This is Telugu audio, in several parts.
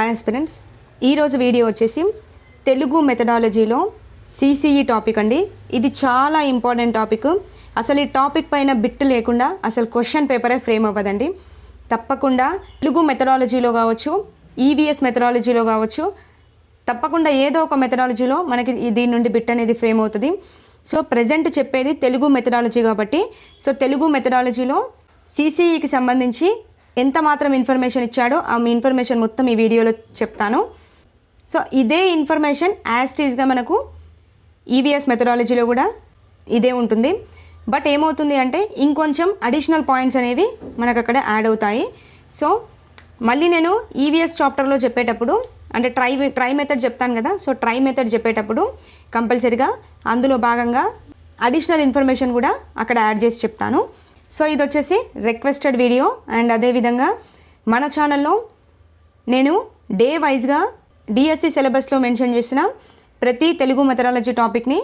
హాయ్ ఆస్పిరెంట్స్, ఈరోజు వీడియో వచ్చేసి తెలుగు మెథడాలజీలో సిసిఈ టాపిక్ అండి. ఇది చాలా ఇంపార్టెంట్ టాపిక్. అసలు ఈ టాపిక్ పైన బిట్ లేకుండా అసలు క్వశ్చన్ పేపరే ఫ్రేమ్ అవ్వదండి. తప్పకుండా తెలుగు మెథడాలజీలో కావచ్చు, ఈవీఎస్ మెథడాలజీలో కావచ్చు, తప్పకుండా ఏదో ఒక మెథడాలజీలో మనకి దీని నుండి బిట్ అనేది ఫ్రేమ్ అవుతుంది. సో ప్రజెంట్ చెప్పేది తెలుగు మెథడాలజీ కాబట్టి, సో తెలుగు మెథడాలజీలో సిసిఈకి సంబంధించి ఎంత మాత్రం ఇన్ఫర్మేషన్ ఇచ్చాడో ఆ ఇన్ఫర్మేషన్ మొత్తం ఈ వీడియోలో చెప్తాను. సో ఇదే ఇన్ఫర్మేషన్ యాస్టీస్గా మనకు ఈవీఎస్ మెథడాలజీలో కూడా ఇదే ఉంటుంది. బట్ ఏమవుతుంది అంటే ఇంకొంచెం అడిషనల్ పాయింట్స్ అనేవి మనకు అక్కడ యాడ్ అవుతాయి. సో మళ్ళీ నేను ఈవీఎస్ చాప్టర్లో చెప్పేటప్పుడు అంటే ట్రై మెథడ్ చెప్తాను కదా, సో ట్రై మెథడ్ చెప్పేటప్పుడు కంపల్సరీగా అందులో భాగంగా అడిషనల్ ఇన్ఫర్మేషన్ కూడా అక్కడ యాడ్ చేసి చెప్తాను. సో ఇది వచ్చేసి రిక్వెస్టెడ్ వీడియో. అండ్ అదేవిధంగా మన ఛానల్లో నేను డే వైజ్గా డిఎస్సి సిలబస్లో మెన్షన్ చేసిన ప్రతి తెలుగు మెథడాలజీ టాపిక్ని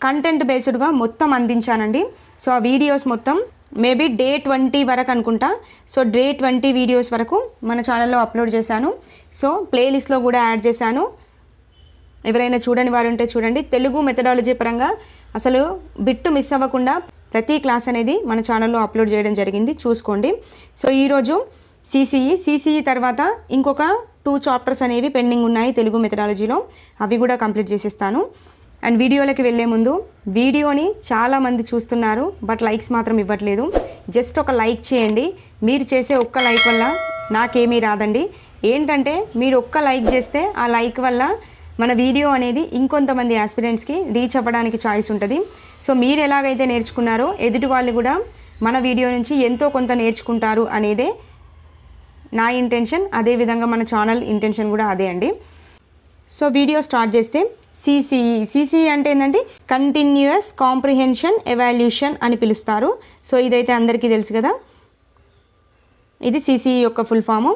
కంటెంట్ బేస్డ్గా మొత్తం అందించానండి. సో ఆ వీడియోస్ మొత్తం మేబీ డే 20 వరకు అనుకుంటా. సో డే 20 వీడియోస్ వరకు మన ఛానల్లో అప్లోడ్ చేశాను. సో ప్లేలిస్ట్లో కూడా యాడ్ చేశాను. ఎవరైనా చూడని వారు ఉంటే చూడండి. తెలుగు మెథడాలజీ పరంగా అసలు బిట్టు మిస్ అవ్వకుండా ప్రతి క్లాస్ అనేది మన ఛానల్లో అప్లోడ్ చేయడం జరిగింది, చూసుకోండి. సో ఈరోజు సిసిఈ తర్వాత ఇంకొక 2 చాప్టర్స్ అనేవి పెండింగ్ ఉన్నాయి తెలుగు మెథడాలజీలో, అవి కూడా కంప్లీట్ చేసేస్తాను. అండ్ వీడియోలోకి వెళ్ళే ముందు వీడియోని చాలామంది చూస్తున్నారు బట్ లైక్స్ మాత్రం ఇవ్వట్లేదు. జస్ట్ ఒక లైక్ చేయండి. మీరు చేసే ఒక్క లైక్ వల్ల నాకేమీ రాదండి. ఏంటంటే మీరు ఒక్క లైక్ చేస్తే ఆ లైక్ వల్ల మన వీడియో అనేది ఇంకొంతమంది ఆస్పిరెంట్స్కి రీచ్ అవ్వడానికి ఛాయిస్ ఉంటుంది. సో మీరు ఎలాగైతే నేర్చుకున్నారో ఎదుటి వాళ్ళు కూడా మన వీడియో నుంచి ఎంతో కొంత నేర్చుకుంటారు అనేదే నా ఇంటెన్షన్. అదేవిధంగా మన ఛానల్ ఇంటెన్షన్ కూడా అదే అండి. సో వీడియో స్టార్ట్ చేస్తే సిసిఈ అంటే ఏంటంటే కంటిన్యూయస్ కాంప్రిహెన్షన్ ఎవాల్యూషన్ అని పిలుస్తారు. సో ఇదైతే అందరికీ తెలుసు కదా, ఇది సిసిఈ యొక్క ఫుల్ ఫాము.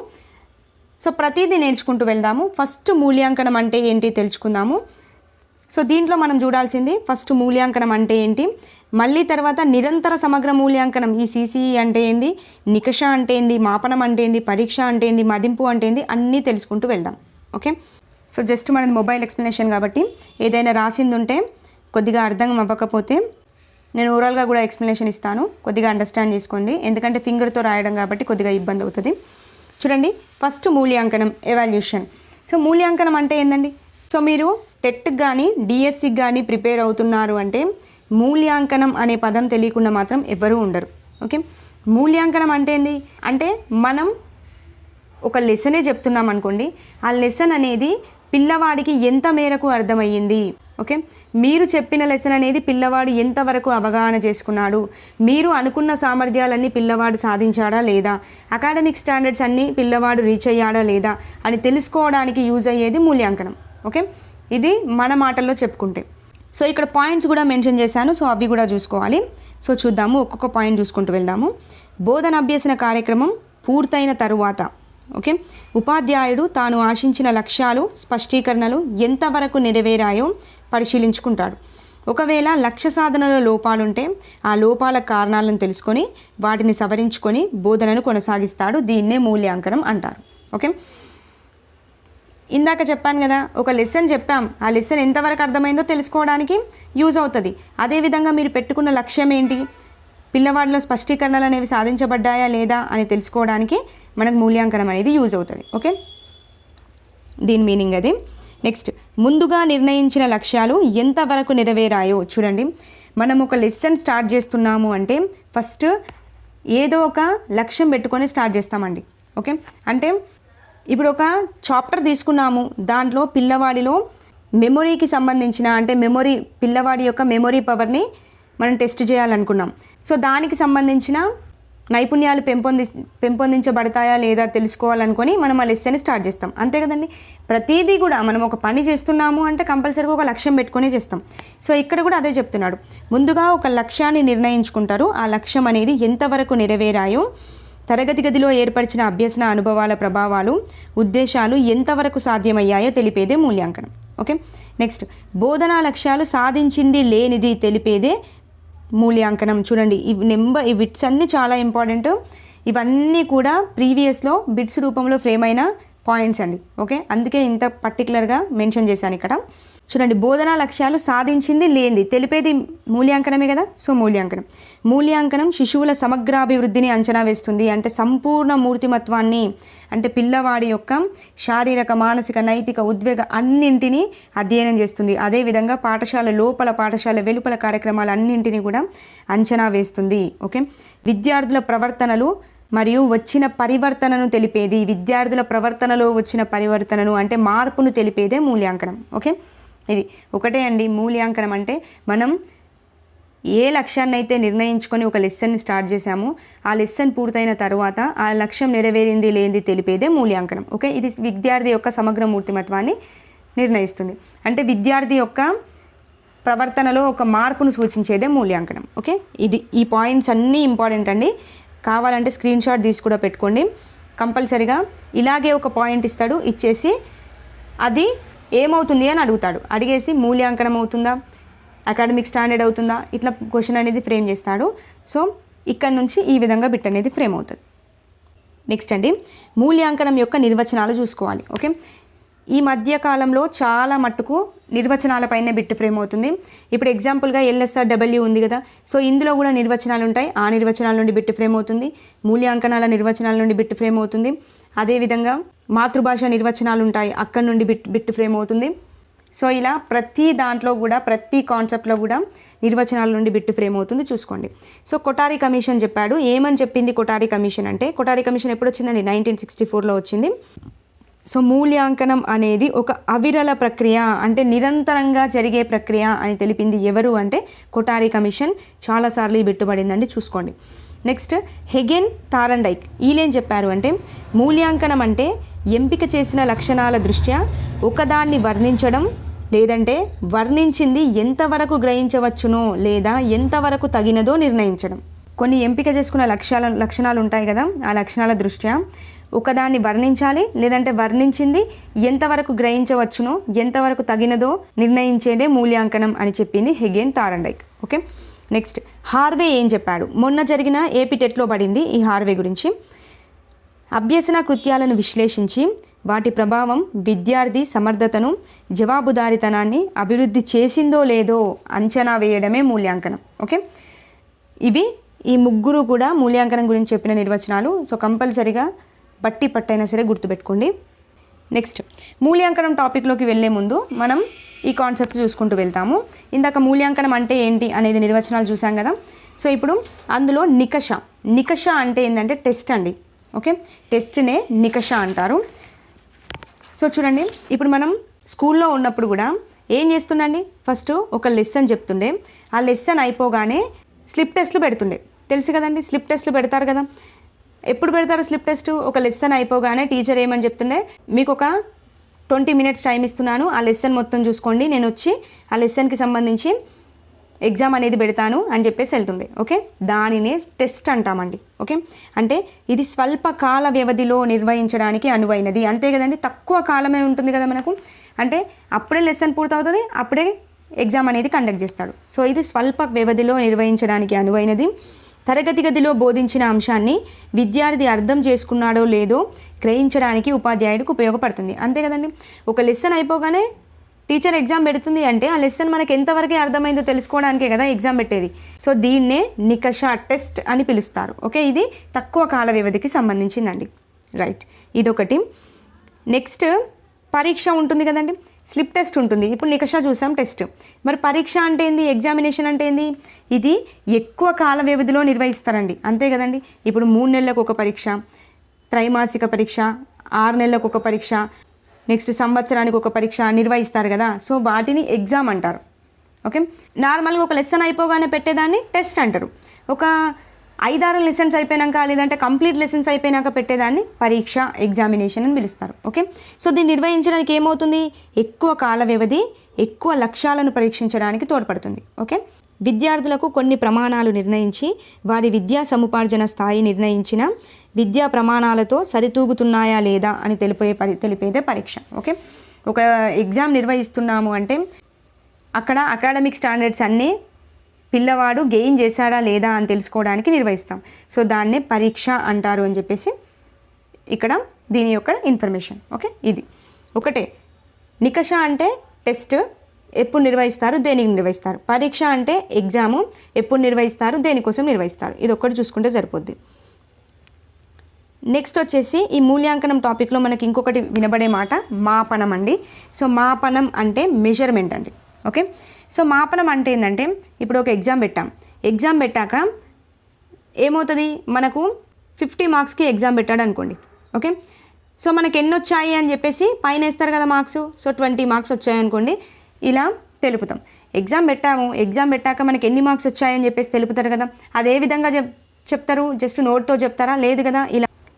సో ప్రతిదీ నేర్చుకుంటూ వెళ్దాము. ఫస్ట్ మూల్యాంకనం అంటే ఏంటి తెలుసుకుందాము. సో దీంట్లో మనం చూడాల్సింది ఫస్ట్ మూల్యాంకనం అంటే ఏంటి, మళ్ళీ తర్వాత నిరంతర సమగ్ర మూల్యాంకనం ఈ సిసిఈ అంటే ఏంది, నికష అంటే ఏంది, మాపనం అంటే ఏంది, పరీక్ష అంటే ఏంది, మదింపు అంటే ఏంది, అన్నీ తెలుసుకుంటూ వెళ్దాం. ఓకే. సో జస్ట్ మనది మొబైల్ ఎక్స్ప్లెనేషన్ కాబట్టి ఏదైనా రాసింది ఉంటే కొద్దిగా అర్థం అవ్వకపోతే నేను ఓవరాల్గా కూడా ఎక్స్ప్లెనేషన్ ఇస్తాను, కొద్దిగా అండర్స్టాండ్ చేసుకోండి. ఎందుకంటే ఫింగర్తో రాయడం కాబట్టి కొద్దిగా ఇబ్బంది అవుతుంది. చూడండి, ఫస్ట్ మూల్యాంకనం ఎవాల్యూషన్. సో మూల్యాంకనం అంటే ఏందండి, సో మీరు టెట్కి కానీ డిఎస్సికి కానీ ప్రిపేర్ అవుతున్నారు అంటే మూల్యాంకనం అనే పదం తెలియకుండా మాత్రం ఎవ్వరూ ఉండరు. ఓకే. మూల్యాంకనం అంటే ఏంది అంటే మనం ఒక లెసనే చెప్తున్నాం అనుకోండి, ఆ లెసన్ అనేది పిల్లవాడికి ఎంత మేరకు అర్థమయ్యింది, ఓకే, మీరు చెప్పిన లెసన్ అనేది పిల్లవాడు ఎంతవరకు అవగాహన చేసుకున్నాడు, మీరు అనుకున్న సామర్థ్యాలన్నీ పిల్లవాడు సాధించాడా లేదా, అకాడమిక్ స్టాండర్డ్స్ అన్నీ పిల్లవాడు రీచ్ అయ్యాడా లేదా అని తెలుసుకోవడానికి యూజ్ అయ్యేది మూల్యాంకనం. ఓకే, ఇది మన మాటల్లో చెప్పుకుంటే. సో ఇక్కడ పాయింట్స్ కూడా మెన్షన్ చేశాను, సో అవి కూడా చూసుకోవాలి. సో చూద్దాము, ఒక్కొక్క పాయింట్ చూసుకుంటూ వెళ్దాము. బోధన అభ్యసన కార్యక్రమం పూర్తయిన తరువాత ఓకే ఉపాధ్యాయుడు తాను ఆశించిన లక్ష్యాలు స్పష్టీకరణలు ఎంతవరకు నెరవేరాయో పరిశీలించుకుంటాడు. ఒకవేళ లక్ష్య సాధనలో లోపాలుంటే ఆ లోపాల కారణాలను తెలుసుకొని వాటిని సవరించుకొని బోధనను కొనసాగిస్తాడు. దీన్నే మూల్యాంకనం అంటారు. ఓకే, ఇందాక చెప్పాను కదా, ఒక లెసన్ చెప్పాం, ఆ లెసన్ ఎంతవరకు అర్థమైందో తెలుసుకోవడానికి యూజ్ అవుతుంది. అదేవిధంగా మీరు పెట్టుకున్న లక్ష్యం ఏంటి, పిల్లవాడిలో స్పష్టీకరణలు అనేవి సాధించబడ్డాయా లేదా అని తెలుసుకోవడానికి మనకు మూల్యాంకనం అనేది యూజ్ అవుతుంది. ఓకే, దీని మీనింగ్ అది. నెక్స్ట్, ముందుగా నిర్ణయించిన లక్ష్యాలు ఎంతవరకు నెరవేరాయో చూడండి. మనం ఒక లెసన్ స్టార్ట్ చేస్తున్నాము అంటే ఫస్ట్ ఏదో ఒక లక్ష్యం పెట్టుకొని స్టార్ట్ చేస్తామండి. ఓకే, అంటే ఇప్పుడు ఒక చాప్టర్ తీసుకున్నాము, దాంట్లో పిల్లవాడిలో మెమొరీకి సంబంధించిన అంటే పిల్లవాడి యొక్క మెమొరీ పవర్ని మనం టెస్ట్ చేయాలనుకున్నాం. సో దానికి సంబంధించిన నైపుణ్యాలు పెంపొందించబడతాయా లేదా తెలుసుకోవాలనుకొని మనం ఆ లెసన్ని స్టార్ట్ చేస్తాం, అంతే కదండి. ప్రతిదీ కూడా మనం ఒక పని చేస్తున్నాము అంటే కంపల్సరీగా ఒక లక్ష్యం పెట్టుకొని చేస్తాం. సో ఇక్కడ కూడా అదే చెప్తున్నాడు, ముందుగా ఒక లక్ష్యాన్ని నిర్ణయించుకుంటారు, ఆ లక్ష్యం అనేది ఎంతవరకు నెరవేరాయో, తరగతి గదిలో ఏర్పరిచిన అభ్యసన అనుభవాల ప్రభావాలు ఉద్దేశాలు ఎంతవరకు సాధ్యమయ్యాయో తెలిపేదే మూల్యాంకనం. ఓకే, నెక్స్ట్, బోధనా లక్ష్యాలు సాధించింది లేనిది తెలిపేదే మూల్యాంకనం. చూడండి, ఈ బిట్స్ అన్నీ చాలా ఇంపార్టెంట్. ఇవన్నీ కూడా ప్రీవియస్లో బిట్స్ రూపంలో ఫ్రేమ్ అయిన పాయింట్స్ అండి. ఓకే, అందుకే ఇంత పర్టికులర్గా మెన్షన్ చేశాను ఇక్కడ. చూడండి, బోధనా లక్ష్యాలు సాధించింది లేనిది తెలిపేది మూల్యాంకనమే కదా. సో మూల్యాంకనం శిశువుల సమగ్రాభివృద్ధిని అంచనా వేస్తుంది. అంటే సంపూర్ణ మూర్తిమత్వాన్ని, అంటే పిల్లవాడి యొక్క శారీరక, మానసిక, నైతిక, ఉద్వేగ అన్నింటినీ అధ్యయనం చేస్తుంది. అదేవిధంగా పాఠశాల లోపల, పాఠశాల వెలుపల కార్యక్రమాలు అన్నింటినీ కూడా అంచనా వేస్తుంది. ఓకే, విద్యార్థుల ప్రవర్తనలు మరియు వచ్చిన పరివర్తనను తెలిపేది, విద్యార్థుల ప్రవర్తనలో వచ్చిన పరివర్తనను అంటే మార్పును తెలిపేదే మూల్యాంకనం. ఓకే, ఇది ఒకటే అండి. మూల్యాంకనం అంటే మనం ఏ లక్ష్యాన్ని అయితే నిర్ణయించుకొని ఒక లెసన్ని స్టార్ట్ చేశామో ఆ లెసన్ పూర్తయిన తర్వాత ఆ లక్ష్యం నెరవేరింది లేనిది తెలిపేదే మూల్యాంకనం. ఓకే, ఇది విద్యార్థి యొక్క సమగ్ర మూర్తిమత్వాన్ని నిర్ణయిస్తుంది. అంటే విద్యార్థి యొక్క ప్రవర్తనలో ఒక మార్పును సూచించేదే మూల్యాంకనం. ఓకే, ఈ పాయింట్స్ అన్నీ ఇంపార్టెంట్ అండి. కావాలంటే స్క్రీన్ షాట్ తీసి కూడా పెట్టుకోండి. కంపల్సరీగా ఇలాగే ఒక పాయింట్ ఇస్తాడు, ఇచ్చేసి అది ఏమవుతుంది అని అడుగుతాడు. అడిగేసి మూల్యాంకనం అవుతుందా, అకాడమిక్ స్టాండర్డ్ అవుతుందా, ఇట్లా క్వశ్చన్ అనేది ఫ్రేమ్ చేస్తాడు. సో ఇక్కడ నుంచి ఈ విధంగా బిట్ అనేది ఫ్రేమ్ అవుతుంది. నెక్స్ట్ అండి, మూల్యాంకనం యొక్క నిర్వచనాలు చూసుకోవాలి. ఓకే, ఈ మధ్యకాలంలో చాలా మట్టుకు నిర్వచనాలపైనే బిట్ ఫ్రేమ్ అవుతుంది. ఇప్పుడు ఎగ్జాంపుల్గా LSRW ఉంది కదా. సో ఇందులో కూడా నిర్వచనాలు ఉంటాయి. ఆ నిర్వచనాల నుండి బిట్ ఫ్రేమ్ అవుతుంది. మూల్యాంకనాల నిర్వచనాల నుండి బిట్ ఫ్రేమ్ అవుతుంది. అదేవిధంగా మాతృభాష నిర్వచనాలు ఉంటాయి, అక్కడి నుండి బిట్ ఫ్రేమ్ అవుతుంది. సో ఇలా ప్రతి దాంట్లో కూడా, ప్రతి కాన్సెప్ట్లో కూడా నిర్వచనాల నుండి బిట్ ఫ్రేమ్ అవుతుంది. చూసుకోండి. సో కొఠారి కమిషన్ చెప్పాడు. ఏమని చెప్పింది కొఠారి కమిషన్ అంటే, కొఠారి కమిషన్ ఎప్పుడు వచ్చిందండి? 1964లో వచ్చింది. సో మూల్యాంకనం అనేది ఒక అవిరళ ప్రక్రియ, అంటే నిరంతరంగా జరిగే ప్రక్రియ అని తెలిపింది ఎవరు అంటే కొఠారి కమిషన్. చాలాసార్లు బిట్టుబడిందండి, చూసుకోండి. నెక్స్ట్ హెగెన్, థారండైక్ వీళ్ళేం చెప్పారు అంటే, మూల్యాంకనం అంటే ఎంపిక చేసిన లక్షణాల దృష్ట్యా ఒకదాన్ని వర్ణించడం, లేదంటే వర్ణించింది ఎంతవరకు గ్రహించవచ్చునో లేదా ఎంతవరకు తగినదో నిర్ణయించడం. కొన్ని ఎంపిక చేసుకున్న లక్షణాలు ఉంటాయి కదా, ఆ లక్షణాల దృష్ట్యా ఒకదాన్ని వర్ణించాలి, లేదంటే వర్ణించింది ఎంతవరకు గ్రహించవచ్చునో ఎంతవరకు తగినదో నిర్ణయించేదే మూల్యాంకనం అని చెప్పింది Hagen, Thorndike. Okay, next Harvey ఏం చెప్పాడు? మొన్న జరిగిన ఏపీ టెట్లో పడింది ఈ హార్వే గురించి. అభ్యసన కృత్యాలను విశ్లేషించి వాటి ప్రభావం విద్యార్థి సమర్థతను, జవాబుదారీతనాన్ని అభివృద్ధి చేసిందో లేదో అంచనా వేయడమే మూల్యాంకనం. ఓకే, ఇవి ఈ ముగ్గురు కూడా మూల్యాంకనం గురించి చెప్పిన నిర్వచనాలు. సో కంపల్సరీగా బట్టి పట్టైనా సరే గుర్తుపెట్టుకోండి. నెక్స్ట్ మూల్యాంకనం టాపిక్లోకి వెళ్ళే ముందు మనం ఈ కాన్సెప్ట్స్ చూసుకుంటూ వెళ్తాము. ఇందాక మూల్యాంకనం అంటే ఏంటి అనేది నిర్వచనాలు చూసాం కదా. సో ఇప్పుడు అందులో నికష అంటే ఏంటంటే టెస్ట్ అండి. ఓకే, టెస్ట్నే నికష అంటారు. సో చూడండి, ఇప్పుడు మనం స్కూల్లో ఉన్నప్పుడు కూడా ఏం చేస్తుండండి, ఫస్ట్ ఒక లెసన్ చెప్తుండే, ఆ లెసన్ అయిపోగానే స్లిప్ టెస్ట్లు పెడుతుండే. తెలుసు కదండి, స్లిప్ టెస్ట్లు పెడతారు కదా. ఎప్పుడు పెడతారు స్లిప్ టెస్ట్? ఒక లెసన్ అయిపోగానే టీచర్ ఏమని చెప్తుండే, మీకు ఒక 20 minutes టైం ఇస్తున్నాను, ఆ లెసన్ మొత్తం చూసుకోండి, నేను వచ్చి ఆ లెసన్కి సంబంధించి ఎగ్జామ్ అనేది పెడతాను అని చెప్పేసి వెళ్తుండే. ఓకే, దానినే టెస్ట్ అంటామండి. ఓకే, అంటే ఇది స్వల్ప కాల వ్యవధిలో నిర్వహించడానికి అనువైనది. అంతే కదండి, తక్కువ కాలమే ఉంటుంది కదా మనకు. అంటే అప్పుడే లెసన్ పూర్తవుతుంది, అప్పుడే ఎగ్జామ్ అనేది కండక్ట్ చేస్తాడు. సో ఇది స్వల్ప వ్యవధిలో నిర్వహించడానికి అనువైనది. తరగతి గదిలో బోధించిన అంశాన్ని విద్యార్థి అర్థం చేసుకున్నాడో లేదో గ్రహించడానికి ఉపాధ్యాయుడికి ఉపయోగపడుతుంది. అంతే కదండి, ఒక లెసన్ అయిపోగానే టీచర్ ఎగ్జామ్ పెడుతుంది అంటే ఆ లెసన్ మనకు ఎంతవరకు అర్థమైందో తెలుసుకోవడానికే కదా ఎగ్జామ్ పెట్టేది. సో దీన్నే నికష టెస్ట్ అని పిలుస్తారు. ఓకే, ఇది తక్కువ కాల వ్యవధికి సంబంధించిందండి. రైట్, ఇదొకటి. నెక్స్ట్ పరీక్ష ఉంటుంది కదండి, స్లిప్ టెస్ట్ ఉంటుంది. ఇప్పుడు నికష చూసాం, టెస్ట్. మరి పరీక్ష అంటే ఏంది, ఎగ్జామినేషన్ అంటే ఏంది? ఇది ఎక్కువ కాల వ్యవధిలో నిర్వహిస్తారండి. అంతే కదండి, ఇప్పుడు 3 నెలలకు ఒక పరీక్ష, త్రైమాసిక పరీక్ష, 6 నెలలకు ఒక పరీక్ష, నెక్స్ట్ సంవత్సరానికి ఒక పరీక్ష నిర్వహిస్తారు కదా. సో వాటిని ఎగ్జామ్ అంటారు. ఓకే, నార్మల్గా ఒక లెసన్ అయిపోగానే పెట్టేదాన్ని టెస్ట్ అంటారు. ఒక 5-6 లెసన్స్ అయిపోయినాక, లేదంటే కంప్లీట్ లెసన్స్ అయిపోయినాక పెట్టేదాన్ని పరీక్ష, ఎగ్జామినేషన్ అని పిలుస్తారు. ఓకే, సో దీన్ని నిర్వహించడానికి ఏమవుతుంది, ఎక్కువ కాల వ్యవధి, ఎక్కువ లక్ష్యాలను పరీక్షించడానికి తోడ్పడుతుంది. ఓకే, విద్యార్థులకు కొన్ని ప్రమాణాలు నిర్ణయించి వారి విద్యా సముపార్జన స్థాయి నిర్ణయించిన విద్యా ప్రమాణాలతో సరితూగుతున్నాయా లేదా అని తెలిపేదే పరీక్ష. ఓకే, ఒక ఎగ్జామ్ నిర్వహిస్తున్నాము అంటే అక్కడ అకాడమిక్ స్టాండర్డ్స్ అన్నీ పిల్లవాడు గెయిన్ చేశాడా లేదా అని తెలుసుకోవడానికి నిర్వహిస్తాం. సో దాన్నే పరీక్ష అంటారు అని చెప్పేసి ఇక్కడ దీని యొక్క ఇన్ఫర్మేషన్. ఓకే, ఇది ఒకటే. నికష అంటే టెస్ట్, ఎప్పుడు నిర్వహిస్తారు, దేనికి నిర్వహిస్తారు. పరీక్ష అంటే ఎగ్జాము, ఎప్పుడు నిర్వహిస్తారు, దేనికోసం నిర్వహిస్తారు. ఇది ఒక్కటి చూసుకుంటే సరిపోద్ది. నెక్స్ట్ వచ్చేసి ఈ మూల్యాంకనం టాపిక్లో మనకి ఇంకొకటి వినబడే మాట మాపనం అండి. సో మాపనం అంటే మెజర్మెంట్ అండి. ఓకే, సో మాపనం అంటే ఏంటంటే ఇప్పుడు ఒక ఎగ్జామ్ పెట్టాం. ఎగ్జామ్ పెట్టాక ఏమవుతుంది, మనకు 50 మార్క్స్కి ఎగ్జామ్ పెట్టాడు అనుకోండి. ఓకే, సో మనకి ఎన్ని వచ్చాయి అని చెప్పేసి పైన వేస్తారు కదా మార్క్స్. సో 20 మార్క్స్ వచ్చాయి అనుకోండి, ఇలా తెలుపుతాం. ఎగ్జామ్ పెట్టాము, ఎగ్జామ్ పెట్టాక మనకి ఎన్ని మార్క్స్ వచ్చాయని చెప్పేసి తెలుపుతారు కదా. అదే విధంగా చెప్తారు, జస్ట్ నోట్తో చెప్తారా? లేదు కదా,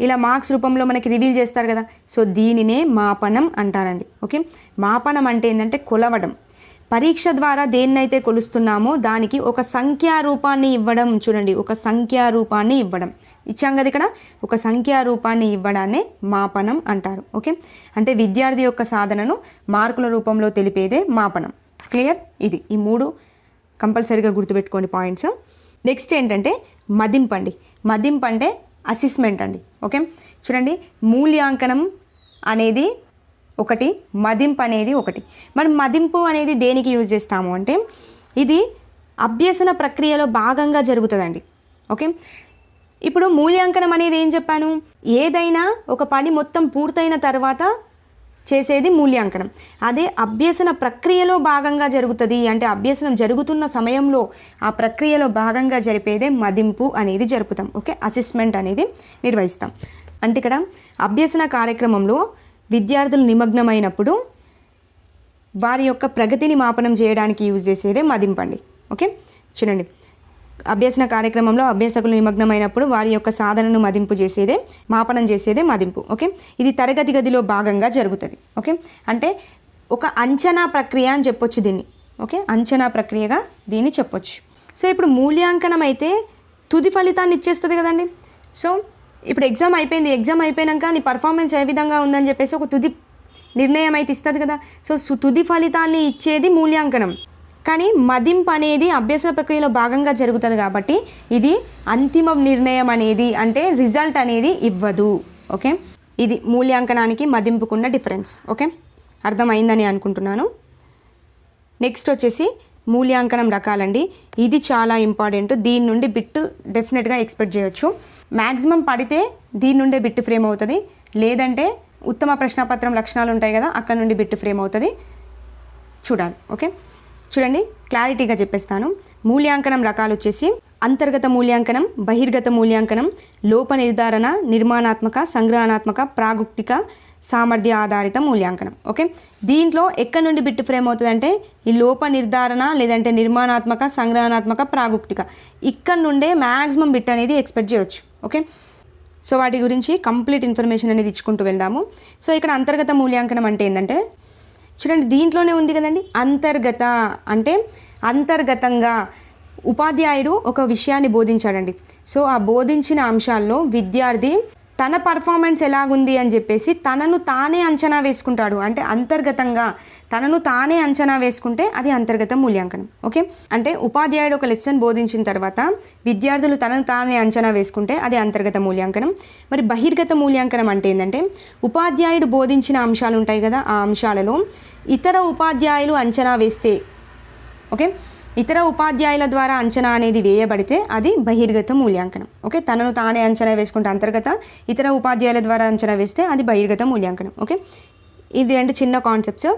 ఇలా మార్క్స్ రూపంలో మనకి రివీల్ చేస్తారు కదా. సో దీనినే మాపనం అంటారండి. ఓకే, మాపనం అంటే ఏంటంటే కొలవడం. పరీక్ష ద్వారా దేన్నైతే కొలుస్తున్నామో దానికి ఒక సంఖ్యా రూపాన్ని ఇవ్వడం. చూడండి, ఒక సంఖ్యా రూపాన్ని ఇవ్వడం ఇచ్చాం కదా. ఇక్కడ ఒక సంఖ్యా రూపాన్ని ఇవ్వడాన్నే మాపనం అంటారు. ఓకే, అంటే విద్యార్థి యొక్క సాధనను మార్కుల రూపంలో తెలిపేదే మాపనం. క్లియర్? ఇది ఈ 3 కంపల్సరీగా గుర్తుపెట్టుకోండి పాయింట్స్. నెక్స్ట్ ఏంటంటే మదింపు అండి. మదింపు అంటే అసెస్మెంట్ అండి. ఓకే, చూడండి, మూల్యాంకనం అనేది ఒకటి, మదింపు అనేది ఒకటి. మనం మదింపు అనేది దేనికి యూజ్ చేస్తాము అంటే ఇది అభ్యసన ప్రక్రియలో భాగంగా జరుగుతుందండి. ఓకే, ఇప్పుడు మూల్యాంకనం అనేది ఏం చెప్పాను, ఏదైనా ఒక పని మొత్తం పూర్తయిన తర్వాత చేసేది మూల్యాంకనం. అదే అభ్యసన ప్రక్రియలో భాగంగా జరుగుతుంది అంటే అభ్యసనం జరుగుతున్న సమయంలో ఆ ప్రక్రియలో భాగంగా జరిపేదే మదింపు అనేది జరుపుతాం. ఓకే, అసెస్మెంట్ అనేది నిర్వహిస్తాం. అంటే ఇక్కడ అభ్యసన కార్యక్రమంలో విద్యార్థులు నిమగ్నమైనప్పుడు వారి యొక్క ప్రగతిని మాపనం చేయడానికి యూజ్ చేసేదే మదింపు అండి. ఓకే, చూడండి, అభ్యసన కార్యక్రమంలో అభ్యాసకులు నిమగ్నమైనప్పుడు వారి యొక్క సాధనను మదింపు చేసేదే, మాపనం చేసేదే మదింపు. ఓకే, ఇది తరగతి గదిలో భాగంగా జరుగుతుంది. ఓకే, అంటే ఒక అంచనా ప్రక్రియ అని చెప్పొచ్చు దీన్ని. ఓకే, అంచనా ప్రక్రియగా దీన్ని చెప్పొచ్చు. సో ఇప్పుడు మూల్యాంకనం అయితే తుది ఫలితాన్ని ఇచ్చేస్తుంది కదండి. సో ఇప్పుడు ఎగ్జామ్ అయిపోయింది, ఎగ్జామ్ అయిపోయాక నీ పర్ఫార్మెన్స్ ఏ విధంగా ఉందని చెప్పేసి ఒక తుది నిర్ణయం అయితే ఇస్తుంది కదా. సో తుది ఫలితాన్ని ఇచ్చేది మూల్యాంకనం. కానీ మదింపు అనేది అభ్యసన ప్రక్రియలో భాగంగా జరుగుతుంది కాబట్టి ఇది అంతిమ నిర్ణయం అనేది అంటే రిజల్ట్ అనేది ఇవ్వదు. ఓకే, ఇది మూల్యాంకనానికి మదింపుకున్న డిఫరెన్స్. ఓకే, అర్థమైందని అనుకుంటున్నాను. నెక్స్ట్ వచ్చేసి మూల్యాంకనం రకాలండి. ఇది చాలా ఇంపార్టెంట్. దీని నుండి బిట్ డెఫినెట్గా ఎక్స్పెక్ట్ చేయొచ్చు. మ్యాక్సిమం పడితే దీని నుండే బిట్ ఫ్రేమ్ అవుతుంది, లేదంటే ఉత్తమ ప్రశ్నపత్రం లక్షణాలు ఉంటాయి కదా, అక్కడ నుండి బిట్ ఫ్రేమ్ అవుతుంది. చూడాలి. ఓకే, చూడండి, క్లారిటీగా చెప్పేస్తాను. మూల్యాంకనం రకాలు వచ్చేసి అంతర్గత మూల్యాంకనం, బహిర్గత మూల్యాంకనం, లోప నిర్ధారణ, నిర్మాణాత్మక, సంగ్రహణాత్మక, ప్రాగుక్తిక, సామర్థ్య ఆధారిత మూల్యాంకనం. ఓకే, దీంట్లో ఎక్కడి నుండి బిట్ ఫ్రేమ్ అవుతుందంటే ఈ లోప నిర్ధారణ, లేదంటే నిర్మాణాత్మక, సంగ్రహణాత్మక, ప్రాగుక్తిక, ఇక్కడ నుండే మ్యాక్సిమం బిట్ అనేది ఎక్స్పెక్ట్ చేయవచ్చు. ఓకే, సో వాటి గురించి కంప్లీట్ ఇన్ఫర్మేషన్ అనేది ఇచ్చుకుంటూ వెళ్దాము. సో ఇక్కడ అంతర్గత మూల్యాంకనం అంటే ఏంటంటే చూడండి, దీంట్లోనే ఉంది కదండి, అంతర్గత అంటే అంతర్గతంగా ఉపాధ్యాయుడు ఒక విషయాన్ని బోధించాడండి. సో ఆ బోధించిన అంశాల్లో విద్యార్థి తన పర్ఫార్మెన్స్ ఎలాగుంది అని చెప్పేసి తనను తానే అంచనా వేసుకుంటాడు. అంటే అంతర్గతంగా తనను తానే అంచనా వేసుకుంటే అది అంతర్గత మూల్యాంకనం. ఓకే, అంటే ఉపాధ్యాయుడు ఒక లెసన్ బోధించిన తర్వాత విద్యార్థులు తనను తానే అంచనా వేసుకుంటే అది అంతర్గత మూల్యాంకనం. మరి బహిర్గత మూల్యాంకనం అంటే ఏంటంటే ఉపాధ్యాయుడు బోధించిన అంశాలు ఉంటాయి కదా, ఆ అంశాలలో ఇతర ఉపాధ్యాయులు అంచనా వేస్తే, ఓకే, ఇతర ఉపాధ్యాయుల ద్వారా అంచనా అనేది వేయబడితే అది బహిర్గత మూల్యాంకనం. ఓకే, తనను తానే అంచనా వేసుకుంటే అంతర్గత, ఇతర ఉపాధ్యాయుల ద్వారా అంచనా వేస్తే అది బహిర్గత మూల్యాంకనం. ఓకే, ఇది రెండు చిన్న కాన్సెప్ట్స్.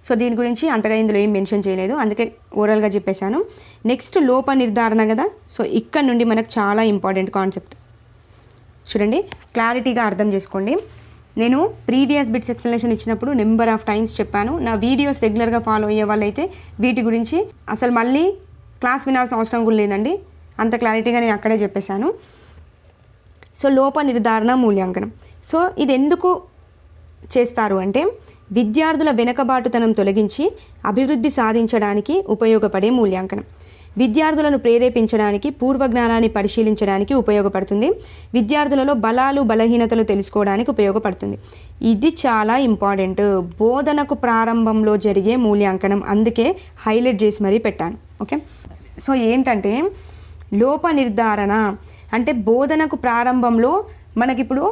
సో దీని గురించి అంతగా ఇందులో ఏం మెన్షన్ చేయలేదు, అందుకే ఓరల్గా చెప్పేశాను. నెక్స్ట్ లోప నిర్ధారణ కదా. సో ఇక్కడ నుండి మనకు చాలా ఇంపార్టెంట్ కాన్సెప్ట్. చూడండి, క్లారిటీగా అర్థం చేసుకోండి. నేను ప్రీవియస్ బిట్స్ ఎక్స్ప్లెనేషన్ ఇచ్చినప్పుడు నెంబర్ ఆఫ్ టైమ్స్ చెప్పాను. నా వీడియోస్ రెగ్యులర్గా ఫాలో అయ్యే వాళ్ళైతే వీటి గురించి అసలు మళ్ళీ క్లాస్ వినాల్సిన అవసరం కూడా లేదండి, అంత క్లారిటీగా నేను అక్కడే చెప్పేశాను. సో లోప నిర్ధారణ మూల్యాంకనం. సో ఇది ఎందుకు చేస్తారు అంటే విద్యార్థుల వెనుకబాటుతనం తొలగించి అభివృద్ధి సాధించడానికి ఉపయోగపడే మూల్యాంకనం. విద్యార్థులను ప్రేరేపించడానికి, పూర్వజ్ఞానాన్ని పరిశీలించడానికి ఉపయోగపడుతుంది. విద్యార్థులలో బలాలు బలహీనతలు తెలుసుకోవడానికి ఉపయోగపడుతుంది. ఇది చాలా ఇంపార్టెంట్. బోధనకు ప్రారంభంలో జరిగే మూల్యాంకనం, అందుకే హైలైట్ చేసి మరీ పెట్టాను. ఓకే, సో ఏంటంటే లోప నిర్ధారణ అంటే బోధనకు ప్రారంభంలో మనకిప్పుడు